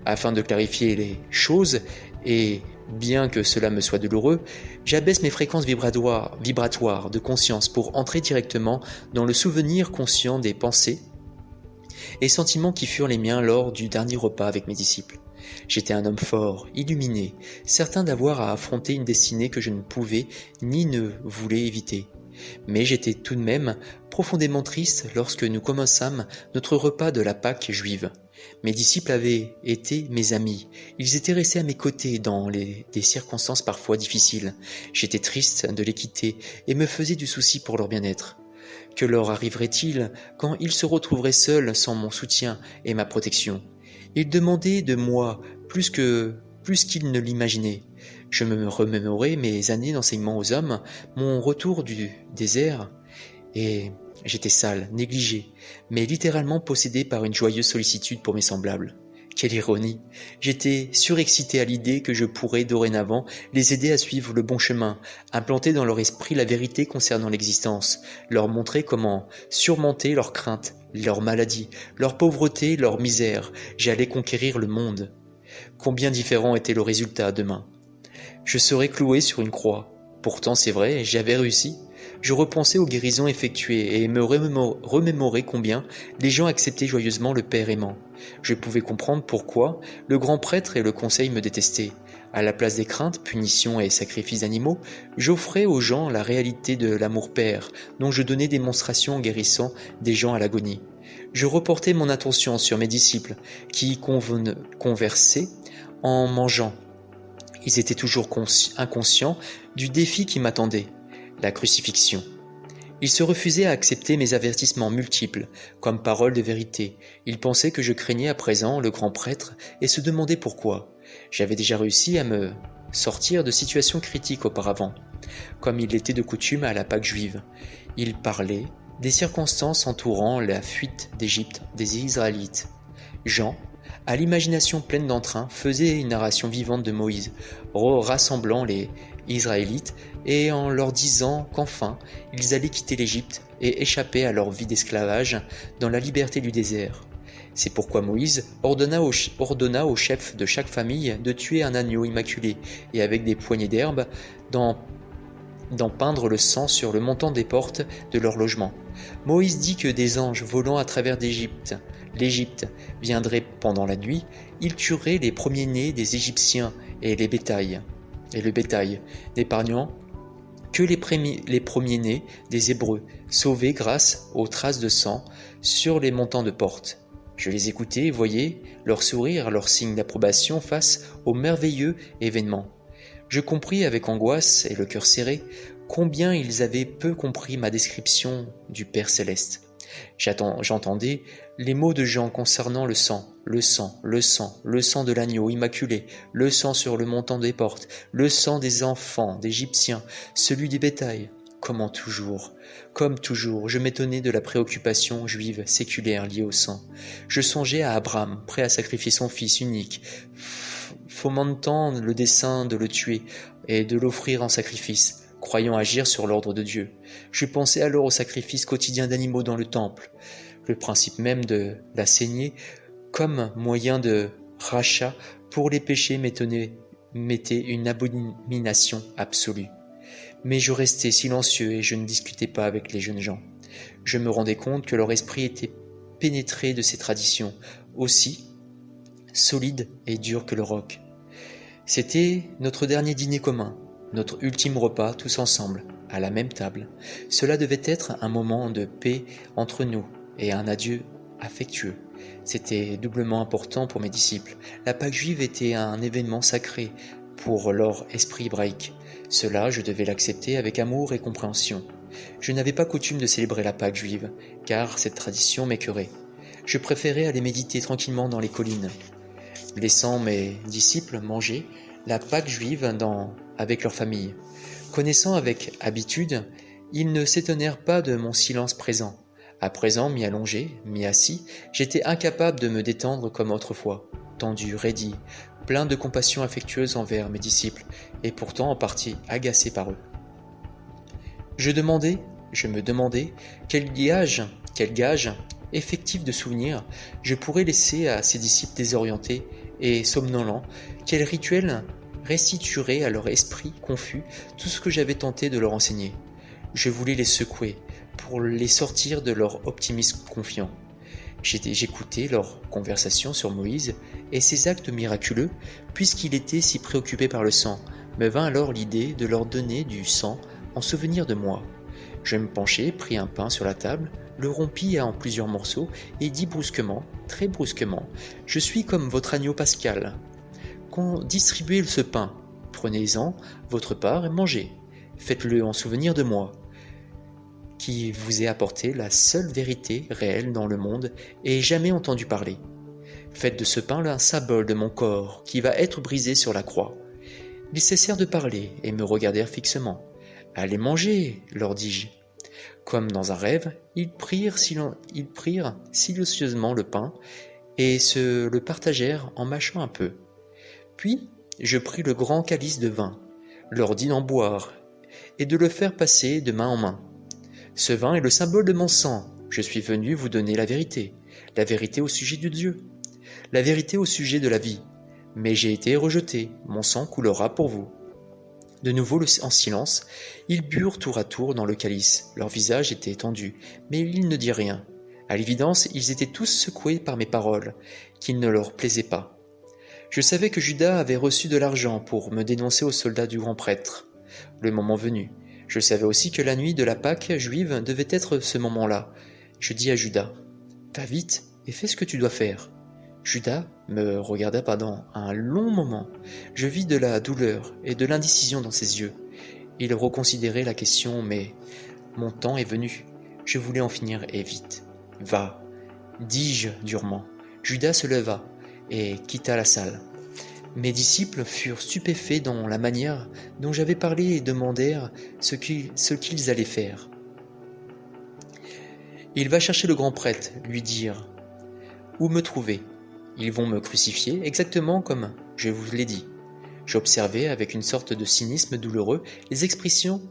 S1: Afin de clarifier les choses, et bien que cela me soit douloureux, j'abaisse mes fréquences vibratoires de conscience pour entrer directement dans le souvenir conscient des pensées et sentiments qui furent les miens lors du dernier repas avec mes disciples. J'étais un homme fort, illuminé, certain d'avoir à affronter une destinée que je ne pouvais ni ne voulais éviter. Mais j'étais tout de même profondément triste lorsque nous commençâmes notre repas de la Pâque juive. Mes disciples avaient été mes amis, ils étaient restés à mes côtés dans des circonstances parfois difficiles. J'étais triste de les quitter et me faisais du souci pour leur bien-être. Que leur arriverait-il quand ils se retrouveraient seuls sans mon soutien et ma protection? Ils demandaient de moi plus qu'ils ne l'imaginaient. Je me remémorais mes années d'enseignement aux hommes, mon retour du désert, et j'étais sale, négligé, mais littéralement possédé par une joyeuse sollicitude pour mes semblables. Quelle ironie! J'étais surexcité à l'idée que je pourrais dorénavant les aider à suivre le bon chemin, implanter dans leur esprit la vérité concernant l'existence, leur montrer comment surmonter leurs craintes, leurs maladies, leur pauvreté, leur misère. J'allais conquérir le monde. Combien différent était le résultat demain! Je serais cloué sur une croix. Pourtant, c'est vrai, j'avais réussi. Je repensais aux guérisons effectuées et me remémorais combien les gens acceptaient joyeusement le Père aimant. Je pouvais comprendre pourquoi le grand prêtre et le conseil me détestaient. À la place des craintes, punitions et sacrifices d'animaux, j'offrais aux gens la réalité de l'amour Père, dont je donnais démonstration en guérissant des gens à l'agonie. Je reportais mon attention sur mes disciples, qui conversaient en mangeant. Ils étaient toujours inconscients du défi qui m'attendait, la crucifixion. Ils se refusaient à accepter mes avertissements multiples, comme paroles de vérité. Ils pensaient que je craignais à présent le grand prêtre et se demandaient pourquoi. J'avais déjà réussi à me sortir de situations critiques auparavant, comme il était de coutume à la Pâque juive. Ils parlaient des circonstances entourant la fuite d'Égypte des Israélites. Jean, à l'imagination pleine d'entrain, faisait une narration vivante de Moïse, rassemblant les Israélites et en leur disant qu'enfin ils allaient quitter l'Égypte et échapper à leur vie d'esclavage dans la liberté du désert. C'est pourquoi Moïse ordonna au chef de chaque famille de tuer un agneau immaculé et avec des poignées d'herbe d'en peindre le sang sur le montant des portes de leur logement. Moïse dit que des anges volant à travers l'Égypte viendraient pendant la nuit, ils tueraient les premiers-nés des Égyptiens et le bétail, n'épargnant que les premiers-nés des Hébreux, sauvés grâce aux traces de sang sur les montants de porte. Je les écoutais et voyais leur sourire, leur signe d'approbation face au merveilleux événement. Je compris avec angoisse et le cœur serré combien ils avaient peu compris ma description du Père céleste. J'entendais les mots de Jean concernant le sang de l'agneau immaculé, le sang sur le montant des portes, le sang des enfants d'Égyptiens, celui du bétail. Comme toujours, je m'étonnais de la préoccupation juive séculaire liée au sang. Je songeais à Abraham, prêt à sacrifier son fils unique, fomentant le dessein de le tuer et de l'offrir en sacrifice, croyant agir sur l'ordre de Dieu. Je pensais alors au sacrifice quotidien d'animaux dans le temple, le principe même de la saignée comme moyen de rachat pour les péchés m'était une abomination absolue. Mais je restais silencieux et je ne discutais pas avec les jeunes gens. Je me rendais compte que leur esprit était pénétré de ces traditions, aussi solides et dures que le roc. C'était notre dernier dîner commun, notre ultime repas tous ensemble, à la même table. Cela devait être un moment de paix entre nous et un adieu affectueux. C'était doublement important pour mes disciples. La Pâque juive était un événement sacré pour leur esprit hébraïque. Cela, je devais l'accepter avec amour et compréhension. Je n'avais pas coutume de célébrer la Pâque juive, car cette tradition m'écœurait. Je préférais aller méditer tranquillement dans les collines, laissant mes disciples manger la Pâque juive avec leur famille. Connaissant avec habitude, ils ne s'étonnèrent pas de mon silence présent. À présent, mi-allongé, mi-assis, j'étais incapable de me détendre comme autrefois, tendu, raidi, plein de compassion affectueuse envers mes disciples, et pourtant en partie agacé par eux. Je me demandais quel gage effectif de souvenirs je pourrais laisser à ces disciples désorientés et somnolents, quel rituel restituerait à leur esprit confus tout ce que j'avais tenté de leur enseigner. Je voulais les secouer pour les sortir de leur optimisme confiant. J'écoutais leurs conversations sur Moïse et ses actes miraculeux, puisqu'il était si préoccupé par le sang. Me vint alors l'idée de leur donner du sang en souvenir de moi. Je me penchai, pris un pain sur la table, le rompis en plusieurs morceaux et dis brusquement, très brusquement, « Je suis comme votre agneau pascal. Distribuez ce pain, prenez-en votre part et mangez. Faites-le en souvenir de moi, qui vous ai apporté la seule vérité réelle dans le monde et jamais entendu parler. Faites de ce pain un symbole de mon corps qui va être brisé sur la croix. » Ils cessèrent de parler et me regardèrent fixement. « Allez manger, leur dis-je. » Comme dans un rêve, ils prirent silencieusement le pain et se le partagèrent en mâchant un peu. Puis, je pris le grand calice de vin, leur dis d'en boire et de le faire passer de main en main. Ce vin est le symbole de mon sang. Je suis venu vous donner la vérité au sujet de Dieu, la vérité au sujet de la vie. Mais j'ai été rejeté, mon sang coulera pour vous. De nouveau en silence, ils burent tour à tour dans le calice. Leur visage était tendu, mais ils ne dirent rien. À l'évidence, ils étaient tous secoués par mes paroles, qui ne leur plaisaient pas. Je savais que Judas avait reçu de l'argent pour me dénoncer aux soldats du grand prêtre, le moment venu. Je savais aussi que la nuit de la Pâque juive devait être ce moment-là. Je dis à Judas, « Va vite et fais ce que tu dois faire. » Judas me regarda pendant un long moment. Je vis de la douleur et de l'indécision dans ses yeux. Il reconsidérait la question, mais mon temps est venu. Je voulais en finir et vite. « Va !» dis-je durement. Judas se leva et quitta la salle. Mes disciples furent stupéfaits dans la manière dont j'avais parlé et demandèrent ce qu'ils allaient faire. « Il va chercher le grand prêtre, lui dire. Où me trouver ? Ils vont me crucifier exactement comme je vous l'ai dit. » J'observais avec une sorte de cynisme douloureux les expressions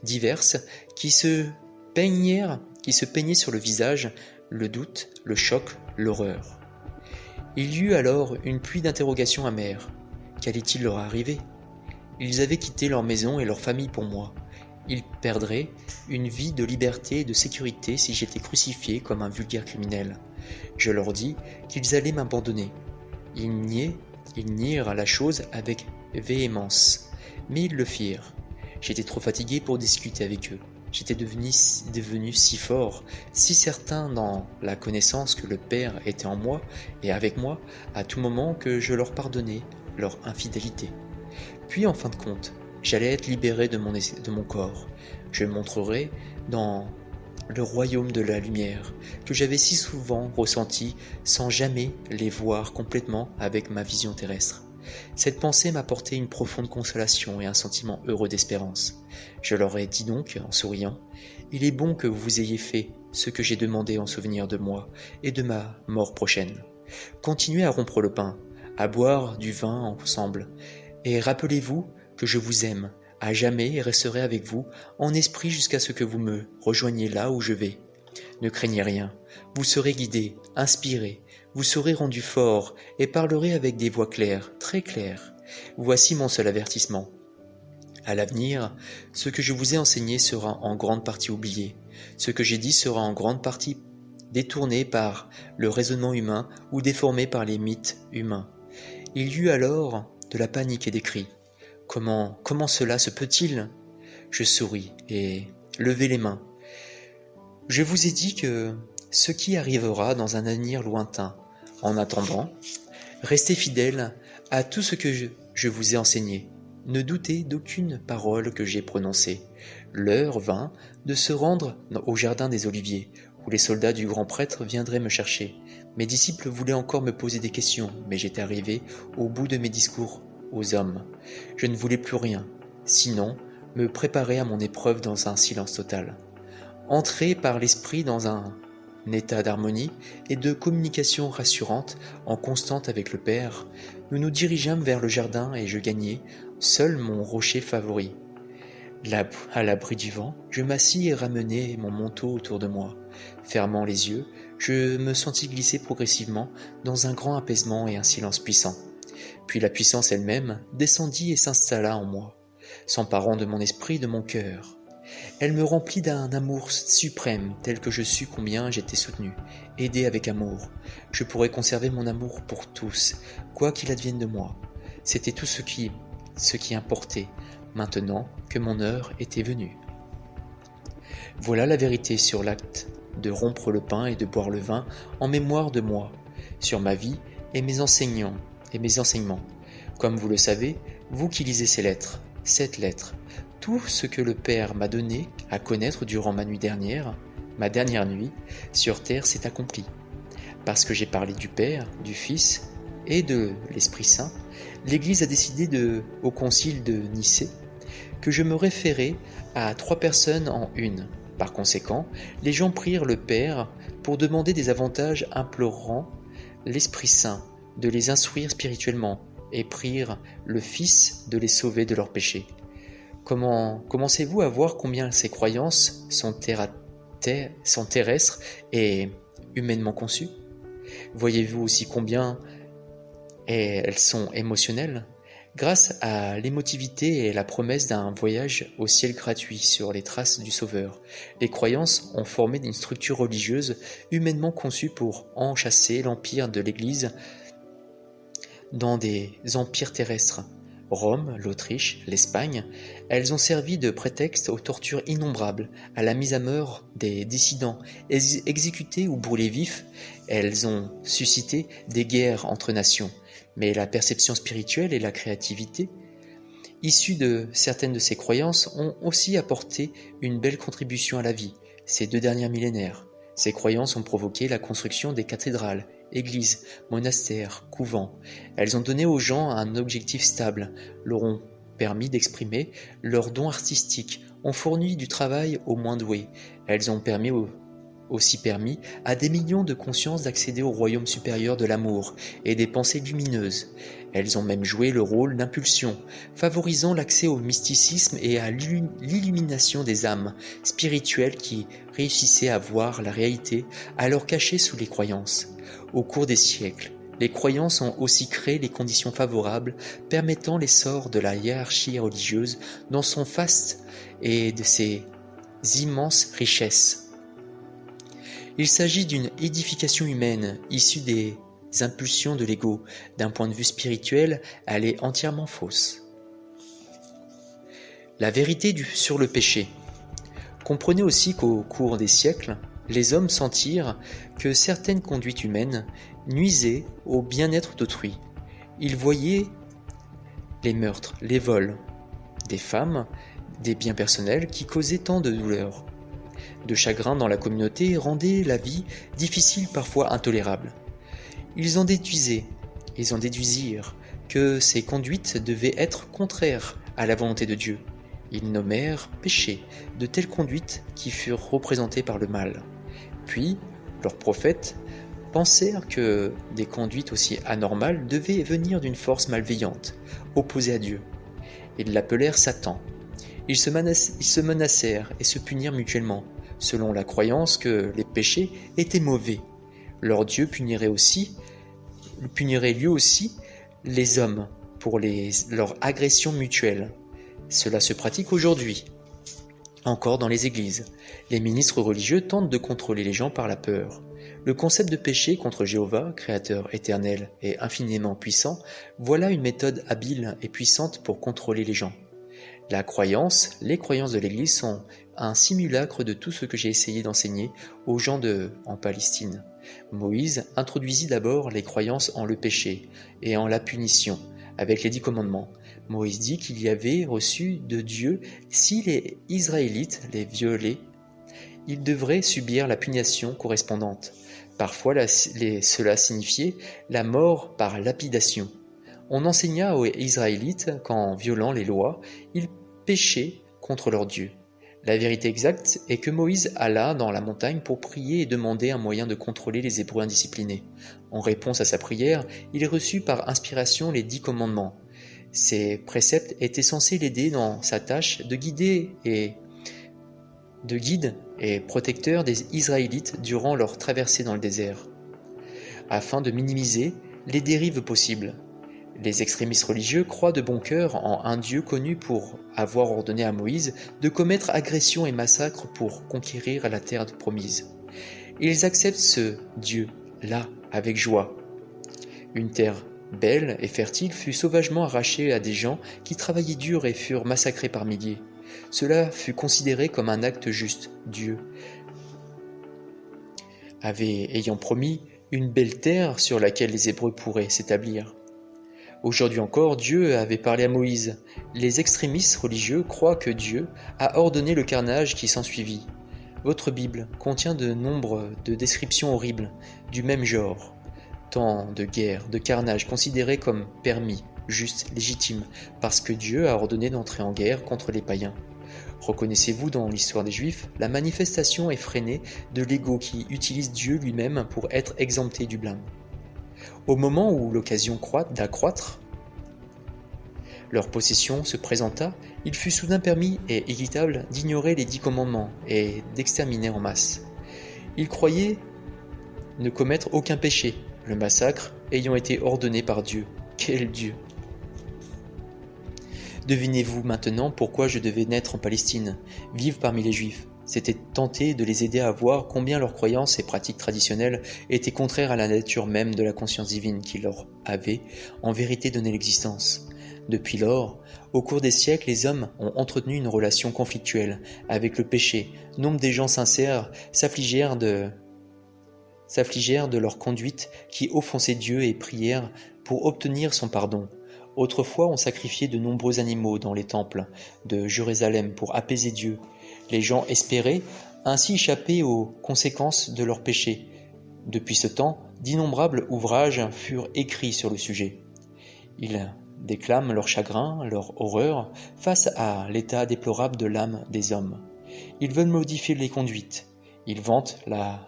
S1: diverses qui se peignaient sur le visage, le doute, le choc, l'horreur. Il y eut alors une pluie d'interrogations amères. Qu'allait-il leur arriver ? Ils avaient quitté leur maison et leur famille pour moi. Ils perdraient une vie de liberté et de sécurité si j'étais crucifié comme un vulgaire criminel. Je leur dis qu'ils allaient m'abandonner. Ils nièrent la chose avec véhémence, mais ils le firent. J'étais trop fatigué pour discuter avec eux. J'étais devenu si fort, si certain dans la connaissance que le Père était en moi et avec moi à tout moment que je leur pardonnais leur infidélité. Puis en fin de compte, j'allais être libéré de mon corps. Je montrerai dans le royaume de la lumière que j'avais si souvent ressenti sans jamais les voir complètement avec ma vision terrestre. Cette pensée m'apportait une profonde consolation et un sentiment heureux d'espérance. Je leur ai dit donc, en souriant, « Il est bon que vous ayez fait ce que j'ai demandé en souvenir de moi et de ma mort prochaine. Continuez à rompre le pain, à boire du vin ensemble, et rappelez-vous que je vous aime à jamais et resterai avec vous en esprit jusqu'à ce que vous me rejoigniez là où je vais. Ne craignez rien, vous serez guidés, inspirés, vous serez rendus forts et parlerez avec des voix claires, très claires. Voici mon seul avertissement. À l'avenir, ce que je vous ai enseigné sera en grande partie oublié. Ce que j'ai dit sera en grande partie détourné par le raisonnement humain ou déformé par les mythes humains. Il y eut alors de la panique et des cris. Comment cela se peut-il ? Je souris et levai les mains. Je vous ai dit que ce qui arrivera dans un avenir lointain. En attendant, restez fidèles à tout ce que je vous ai enseigné. Ne doutez d'aucune parole que j'ai prononcée. L'heure vint de se rendre au jardin des Oliviers, où les soldats du grand prêtre viendraient me chercher. Mes disciples voulaient encore me poser des questions, mais j'étais arrivé au bout de mes discours aux hommes. Je ne voulais plus rien, sinon me préparer à mon épreuve dans un silence total. Entrer par l'esprit dans un état d'harmonie et de communication rassurante, en constante avec le Père, nous nous dirigeâmes vers le jardin et je gagnai seul mon rocher favori. À l'abri du vent, je m'assis et ramenai mon manteau autour de moi. Fermant les yeux, je me sentis glisser progressivement dans un grand apaisement et un silence puissant. Puis la puissance elle-même descendit et s'installa en moi, s'emparant de mon esprit, de mon cœur. Elle me remplit d'un amour suprême, tel que je sus combien j'étais soutenu, aidé avec amour. Je pourrais conserver mon amour pour tous, quoi qu'il advienne de moi. C'était tout ce qui importait, maintenant que mon heure était venue. Voilà la vérité sur l'acte de rompre le pain et de boire le vin en mémoire de moi, sur ma vie et mes enseignements. Comme vous le savez, vous qui lisez cette lettre, tout ce que le Père m'a donné à connaître durant ma dernière nuit, sur terre s'est accompli. Parce que j'ai parlé du Père, du Fils et de l'Esprit Saint, l'Église a décidé au concile de Nicée que je me référais à 3 personnes en une. Par conséquent, les gens prirent le Père pour demander des avantages, implorant l'Esprit Saint de les instruire spirituellement, et prirent le Fils de les sauver de leurs péchés. Commencez-vous à voir combien ces croyances sont terrestres et humainement conçues ? Voyez-vous aussi combien elles sont émotionnelles ? Grâce à l'émotivité et la promesse d'un voyage au ciel gratuit sur les traces du Sauveur, les croyances ont formé une structure religieuse humainement conçue pour enchasser l'empire de l'Église dans des empires terrestres. Rome, l'Autriche, l'Espagne, elles ont servi de prétexte aux tortures innombrables, à la mise à mort des dissidents, exécutés ou brûlés vifs. Elles ont suscité des guerres entre nations. Mais la perception spirituelle et la créativité, issues de certaines de ces croyances, ont aussi apporté une belle contribution à la vie, ces 2 derniers millénaires. Ces croyances ont provoqué la construction des cathédrales, églises, monastères, couvents. Elles ont donné aux gens un objectif stable, leur ont permis d'exprimer leurs dons artistiques, ont fourni du travail aux moins doués. Elles ont aussi permis à des millions de consciences d'accéder au royaume supérieur de l'amour et des pensées lumineuses. Elles ont même joué le rôle d'impulsion, favorisant l'accès au mysticisme et à l'illumination des âmes spirituelles qui réussissaient à voir la réalité alors cachée sous les croyances. Au cours des siècles, les croyances ont aussi créé les conditions favorables permettant l'essor de la hiérarchie religieuse dans son faste et de ses immenses richesses. Il s'agit d'une édification humaine issue des impulsions de l'ego. D'un point de vue spirituel, elle est entièrement fausse. La vérité sur le péché. Comprenez aussi qu'au cours des siècles, les hommes sentirent que certaines conduites humaines nuisaient au bien-être d'autrui. Ils voyaient les meurtres, les vols des femmes, des biens personnels qui causaient tant de douleur, de chagrin dans la communauté et rendaient la vie difficile, parfois intolérable. Ils en déduisirent que ces conduites devaient être contraires à la volonté de Dieu. Ils nommèrent péché de telles conduites qui furent représentées par le mal. Puis, leurs prophètes pensèrent que des conduites aussi anormales devaient venir d'une force malveillante, opposée à Dieu. Ils l'appelèrent Satan. Ils se menacèrent et se punirent mutuellement, selon la croyance que les péchés étaient mauvais. Leur Dieu punirait lui aussi les hommes pour leur agression mutuelle. Cela se pratique aujourd'hui. Encore dans les églises, les ministres religieux tentent de contrôler les gens par la peur. Le concept de péché contre Jéhovah, créateur éternel et infiniment puissant, voilà une méthode habile et puissante pour contrôler les gens. Les croyances de l'Église sont un simulacre de tout ce que j'ai essayé d'enseigner aux gens en Palestine. Moïse introduisit d'abord les croyances en le péché et en la punition, avec les 10 commandements. Moïse dit qu'il y avait reçu de Dieu, si les Israélites les violaient, ils devraient subir la punition correspondante. Parfois, cela signifiait la mort par lapidation. On enseigna aux Israélites qu'en violant les lois, ils péchaient contre leur Dieu. La vérité exacte est que Moïse alla dans la montagne pour prier et demander un moyen de contrôler les Hébreux indisciplinés. En réponse à sa prière, il reçut par inspiration les 10 commandements. Ces préceptes étaient censés l'aider dans sa tâche de guide et protecteur des Israélites durant leur traversée dans le désert, afin de minimiser les dérives possibles. Les extrémistes religieux croient de bon cœur en un Dieu connu pour avoir ordonné à Moïse de commettre agressions et massacres pour conquérir la terre promise. Ils acceptent ce Dieu-là avec joie. Une terre belle et fertile fut sauvagement arrachée à des gens qui travaillaient dur et furent massacrés par milliers. Cela fut considéré comme un acte juste. Dieu ayant promis une belle terre sur laquelle les Hébreux pourraient s'établir. Aujourd'hui encore, Dieu avait parlé à Moïse. Les extrémistes religieux croient que Dieu a ordonné le carnage qui s'ensuivit. Votre Bible contient de nombre de descriptions horribles du même genre. Tant de guerres, de carnage considérés comme permis, juste, légitimes, parce que Dieu a ordonné d'entrer en guerre contre les païens. Reconnaissez-vous dans l'histoire des Juifs la manifestation effrénée de l'ego qui utilise Dieu lui-même pour être exempté du blâme. Au moment où l'occasion d'accroître leur possession se présenta, il fut soudain permis et équitable d'ignorer les 10 commandements et d'exterminer en masse. Ils croyaient ne commettre aucun péché, le massacre ayant été ordonné par Dieu. Quel Dieu! Devinez-vous maintenant pourquoi je devais naître en Palestine, vivre parmi les Juifs. C'était tenter de les aider à voir combien leurs croyances et pratiques traditionnelles étaient contraires à la nature même de la conscience divine qui leur avait, en vérité, donné l'existence. Depuis lors, au cours des siècles, les hommes ont entretenu une relation conflictuelle avec le péché. Nombre des gens sincères s'affligèrent de leur conduite qui offensait Dieu et prièrent pour obtenir son pardon. Autrefois, on sacrifiait de nombreux animaux dans les temples de Jérusalem pour apaiser Dieu. Les gens espéraient ainsi échapper aux conséquences de leurs péchés. Depuis ce temps, d'innombrables ouvrages furent écrits sur le sujet. Ils déclament leur chagrin, leur horreur face à l'état déplorable de l'âme des hommes. Ils veulent modifier les conduites. Ils vantent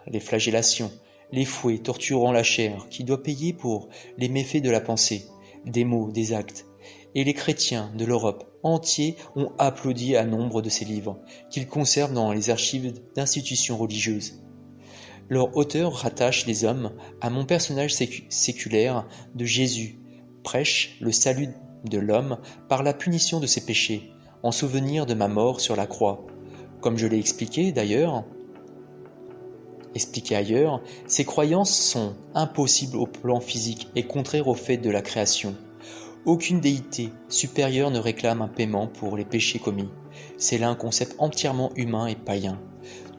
S1: les flagellations, les fouets torturant la chair qui doit payer pour les méfaits de la pensée, des mots, des actes. Et les chrétiens de l'Europe entière ont applaudi à nombre de ces livres, qu'ils conservent dans les archives d'institutions religieuses. Leur auteur rattache les hommes à mon personnage séculaire de Jésus, prêche le salut de l'homme par la punition de ses péchés, en souvenir de ma mort sur la croix. Comme je l'ai expliqué ailleurs, ces croyances sont impossibles au plan physique et contraires au fait de la création. Aucune déité supérieure ne réclame un paiement pour les péchés commis. C'est là un concept entièrement humain et païen.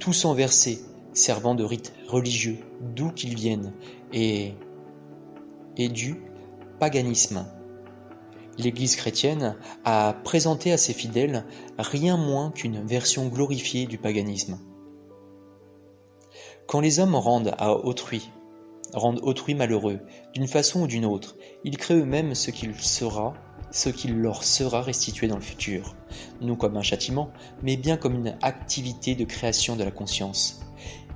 S1: Tout sang versé, servant de rite religieux, d'où qu'ils viennent, et du paganisme. L'Église chrétienne a présenté à ses fidèles rien moins qu'une version glorifiée du paganisme. Quand les hommes rendent rendent autrui malheureux, d'une façon ou d'une autre. Ils créent eux-mêmes ce qu'il leur sera restitué dans le futur, non comme un châtiment, mais bien comme une activité de création de la conscience.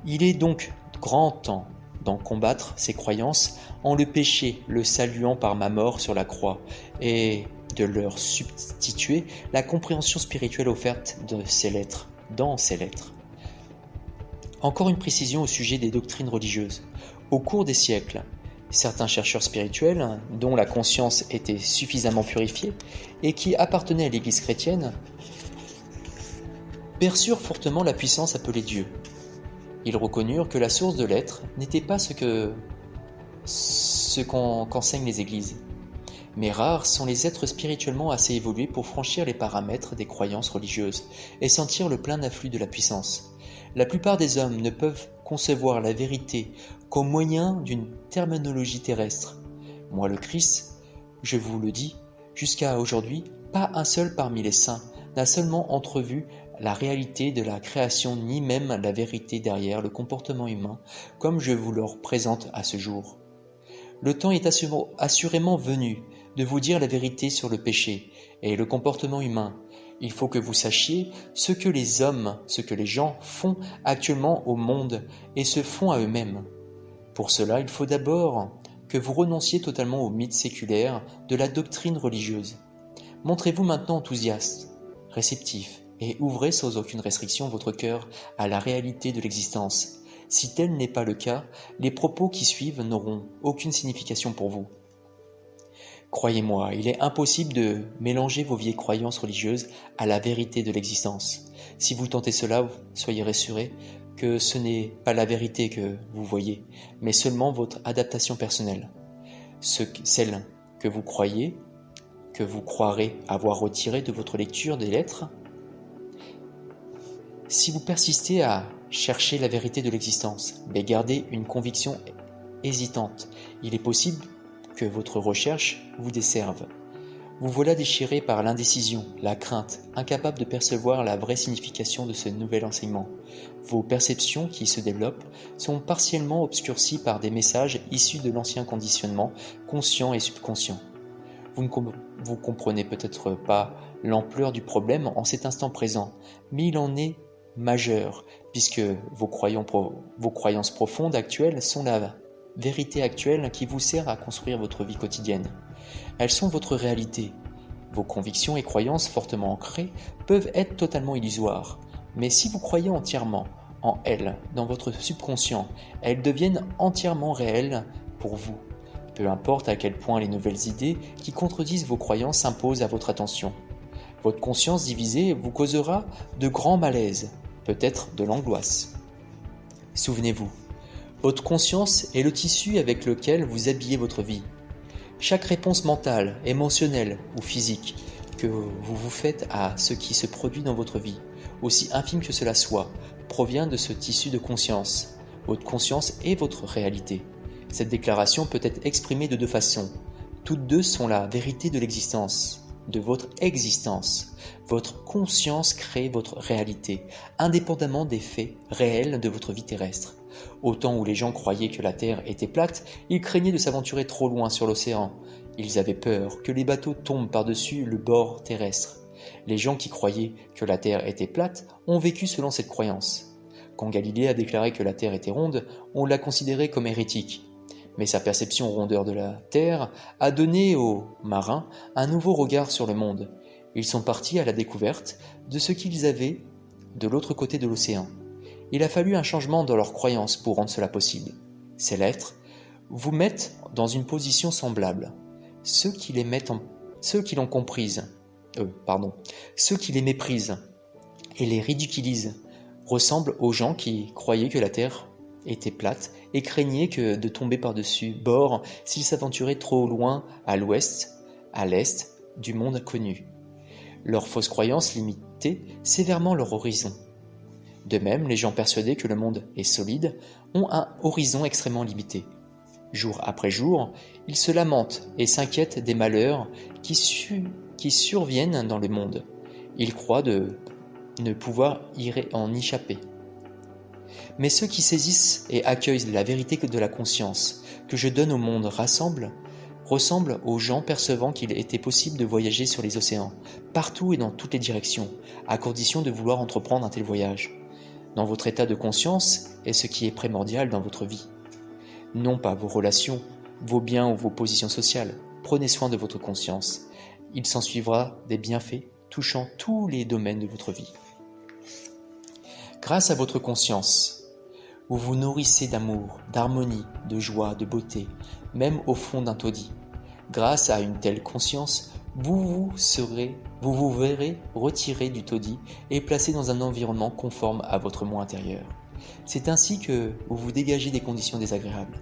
S1: Il est donc grand temps d'en combattre ces croyances en le péché, le saluant par ma mort sur la croix, et de leur substituer la compréhension spirituelle offerte dans ces lettres. Encore une précision au sujet des doctrines religieuses. Au cours des siècles, certains chercheurs spirituels, dont la conscience était suffisamment purifiée et qui appartenaient à l'Église chrétienne, perçurent fortement la puissance appelée Dieu. Ils reconnurent que la source de l'être n'était pas ce qu'enseignent les églises. Mais rares sont les êtres spirituellement assez évolués pour franchir les paramètres des croyances religieuses et sentir le plein afflux de la puissance. La plupart des hommes ne peuvent concevoir la vérité qu'au moyen d'une terminologie terrestre. Moi, le Christ, je vous le dis, jusqu'à aujourd'hui, pas un seul parmi les saints n'a seulement entrevu la réalité de la création ni même la vérité derrière le comportement humain comme je vous le représente à ce jour. Le temps est assurément venu de vous dire la vérité sur le péché et le comportement humain. Il faut que vous sachiez ce que les gens font actuellement au monde et se font à eux-mêmes. Pour cela, il faut d'abord que vous renonciez totalement aux mythes séculaires de la doctrine religieuse. Montrez-vous maintenant enthousiaste, réceptif, et ouvrez sans aucune restriction votre cœur à la réalité de l'existence. Si tel n'est pas le cas, les propos qui suivent n'auront aucune signification pour vous. Croyez-moi, il est impossible de mélanger vos vieilles croyances religieuses à la vérité de l'existence. Si vous tentez cela, soyez rassurés que ce n'est pas la vérité que vous voyez, mais seulement votre adaptation personnelle. Celle que vous croyez, que vous croirez avoir retirée de votre lecture des lettres. Si vous persistez à chercher la vérité de l'existence, mais gardez une conviction hésitante, il est possible que votre recherche vous desserve. Vous voilà déchiré par l'indécision, la crainte, incapable de percevoir la vraie signification de ce nouvel enseignement. Vos perceptions qui se développent sont partiellement obscurcies par des messages issus de l'ancien conditionnement, conscient et subconscient. Vous ne comprenez peut-être pas l'ampleur du problème en cet instant présent, mais il en est majeur, puisque vos croyances profondes actuelles sont la vérité actuelle qui vous sert à construire votre vie quotidienne. Elles sont votre réalité. Vos convictions et croyances fortement ancrées peuvent être totalement illusoires, mais si vous croyez entièrement en elles, dans votre subconscient, elles deviennent entièrement réelles pour vous. Peu importe à quel point les nouvelles idées qui contredisent vos croyances s'imposent à votre attention. Votre conscience divisée vous causera de grands malaises, peut-être de l'angoisse. Souvenez-vous, votre conscience est le tissu avec lequel vous habillez votre vie. Chaque réponse mentale, émotionnelle ou physique que vous faites à ce qui se produit dans votre vie, aussi infime que cela soit, provient de ce tissu de conscience. Votre conscience est votre réalité. Cette déclaration peut être exprimée de deux façons. Toutes deux sont la vérité de l'existence, de votre existence. Votre conscience crée votre réalité, indépendamment des faits réels de votre vie terrestre. Au temps où les gens croyaient que la Terre était plate, ils craignaient de s'aventurer trop loin sur l'océan. Ils avaient peur que les bateaux tombent par-dessus le bord terrestre. Les gens qui croyaient que la Terre était plate ont vécu selon cette croyance. Quand Galilée a déclaré que la Terre était ronde, on l'a considéré comme hérétique. Mais sa perception rondeur de la Terre a donné aux marins un nouveau regard sur le monde. Ils sont partis à la découverte de ce qu'ils avaient de l'autre côté de l'océan. Il a fallu un changement dans leurs croyances pour rendre cela possible. Ces lettres vous mettent dans une position semblable. Ceux qui les méprisent et les ridiculisent ressemblent aux gens qui croyaient que la Terre était plate et craignaient de tomber par-dessus bord s'ils s'aventuraient trop loin à l'ouest, à l'est du monde connu. Leurs fausses croyances limitaient sévèrement leur horizon. De même, les gens persuadés que le monde est solide ont un horizon extrêmement limité. Jour après jour, ils se lamentent et s'inquiètent des malheurs qui surviennent dans le monde. Ils croient de ne pouvoir en échapper. Mais ceux qui saisissent et accueillent la vérité de la conscience que je donne au monde ressemblent aux gens percevant qu'il était possible de voyager sur les océans, partout et dans toutes les directions, à condition de vouloir entreprendre un tel voyage. Dans votre état de conscience est ce qui est primordial dans votre vie. Non pas vos relations, vos biens ou vos positions sociales. Prenez soin de votre conscience. Il s'ensuivra des bienfaits touchant tous les domaines de votre vie. Grâce à votre conscience, vous vous nourrissez d'amour, d'harmonie, de joie, de beauté, même au fond d'un taudis. Grâce à une telle conscience, vous vous verrez retiré du taudis et placé dans un environnement conforme à votre moi intérieur. C'est ainsi que vous vous dégagez des conditions désagréables.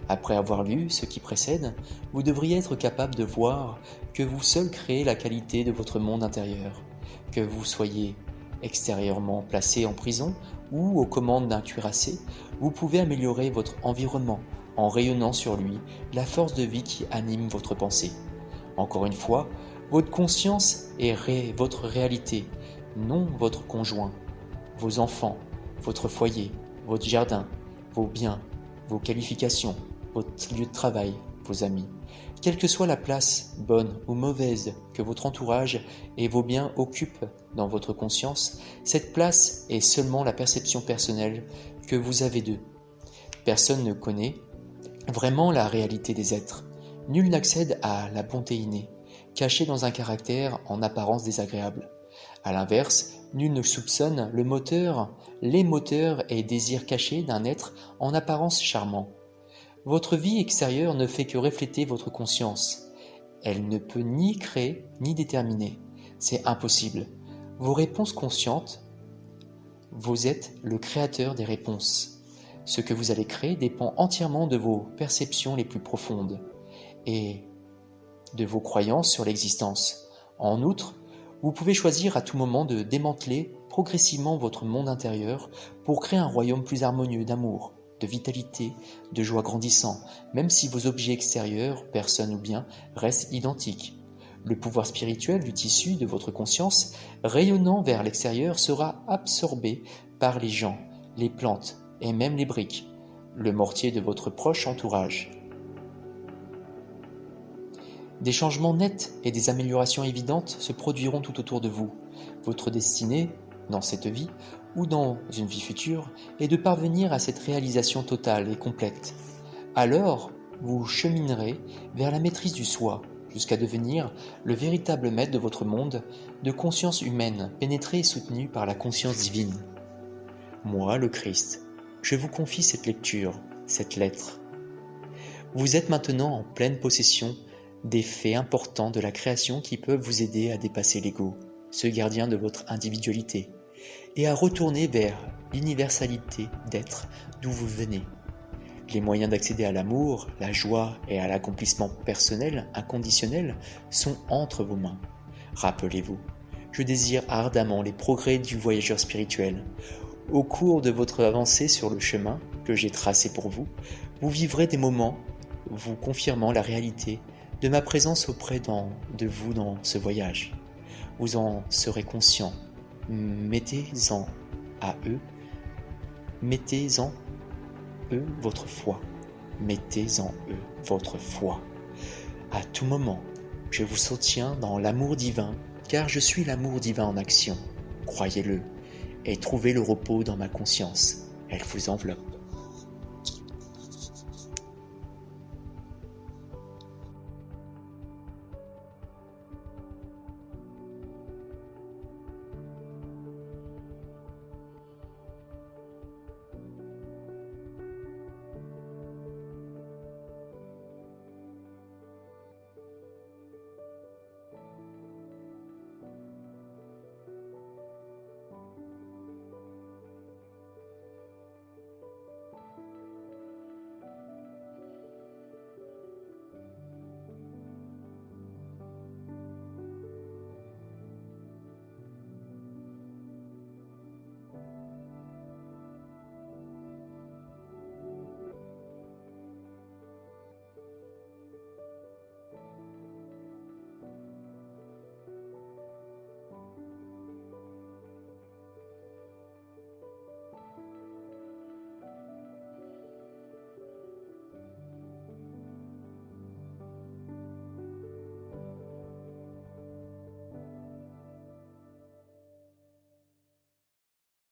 S1: Après avoir lu ce qui précède, vous devriez être capable de voir que vous seul créez la qualité de votre monde intérieur, que vous soyez extérieurement placé en prison ou aux commandes d'un cuirassé, vous pouvez améliorer votre environnement en rayonnant sur lui la force de vie qui anime votre pensée. Encore une fois, votre conscience est votre réalité, non votre conjoint, vos enfants, votre foyer, votre jardin, vos biens, vos qualifications, votre lieu de travail, vos amis. Quelle que soit la place, bonne ou mauvaise, que votre entourage et vos biens occupent dans votre conscience, cette place est seulement la perception personnelle que vous avez d'eux. Personne ne connaît vraiment la réalité des êtres. Nul n'accède à la bonté innée, cachée dans un caractère en apparence désagréable. À l'inverse, nul ne soupçonne les moteurs et désirs cachés d'un être en apparence charmant. Votre vie extérieure ne fait que refléter votre conscience. Elle ne peut ni créer ni déterminer. C'est impossible. Vos réponses conscientes, vous êtes le créateur des réponses. Ce que vous allez créer dépend entièrement de vos perceptions les plus profondes et de vos croyances sur l'existence. En outre, vous pouvez choisir à tout moment de démanteler progressivement votre monde intérieur pour créer un royaume plus harmonieux d'amour, de vitalité, de joie grandissant, même si vos objets extérieurs, personnes ou biens, restent identiques. Le pouvoir spirituel du tissu de votre conscience, rayonnant vers l'extérieur, sera absorbé par les gens, les plantes et même les briques, le mortier de votre proche entourage. Des changements nets et des améliorations évidentes se produiront tout autour de vous. Votre destinée, dans cette vie ou dans une vie future, est de parvenir à cette réalisation totale et complète. Alors, vous cheminerez vers la maîtrise du soi, jusqu'à devenir le véritable maître de votre monde, de conscience humaine, pénétré et soutenu par la conscience divine. Moi, le Christ, je vous confie cette lecture, cette lettre. Vous êtes maintenant en pleine possession des faits importants de la création qui peuvent vous aider à dépasser l'ego, ce gardien de votre individualité, et à retourner vers l'universalité d'être d'où vous venez. Les moyens d'accéder à l'amour, la joie et à l'accomplissement personnel inconditionnel sont entre vos mains. Rappelez-vous, je désire ardemment les progrès du voyageur spirituel. Au cours de votre avancée sur le chemin que j'ai tracé pour vous, vous vivrez des moments vous confirmant la réalité de ma présence auprès de vous dans ce voyage. Vous en serez conscient. Mettez-en eux votre foi. Mettez en eux votre foi. À tout moment, je vous soutiens dans l'amour divin, car je suis l'amour divin en action. Croyez-le, et trouvez le repos dans ma conscience. Elle vous enveloppe.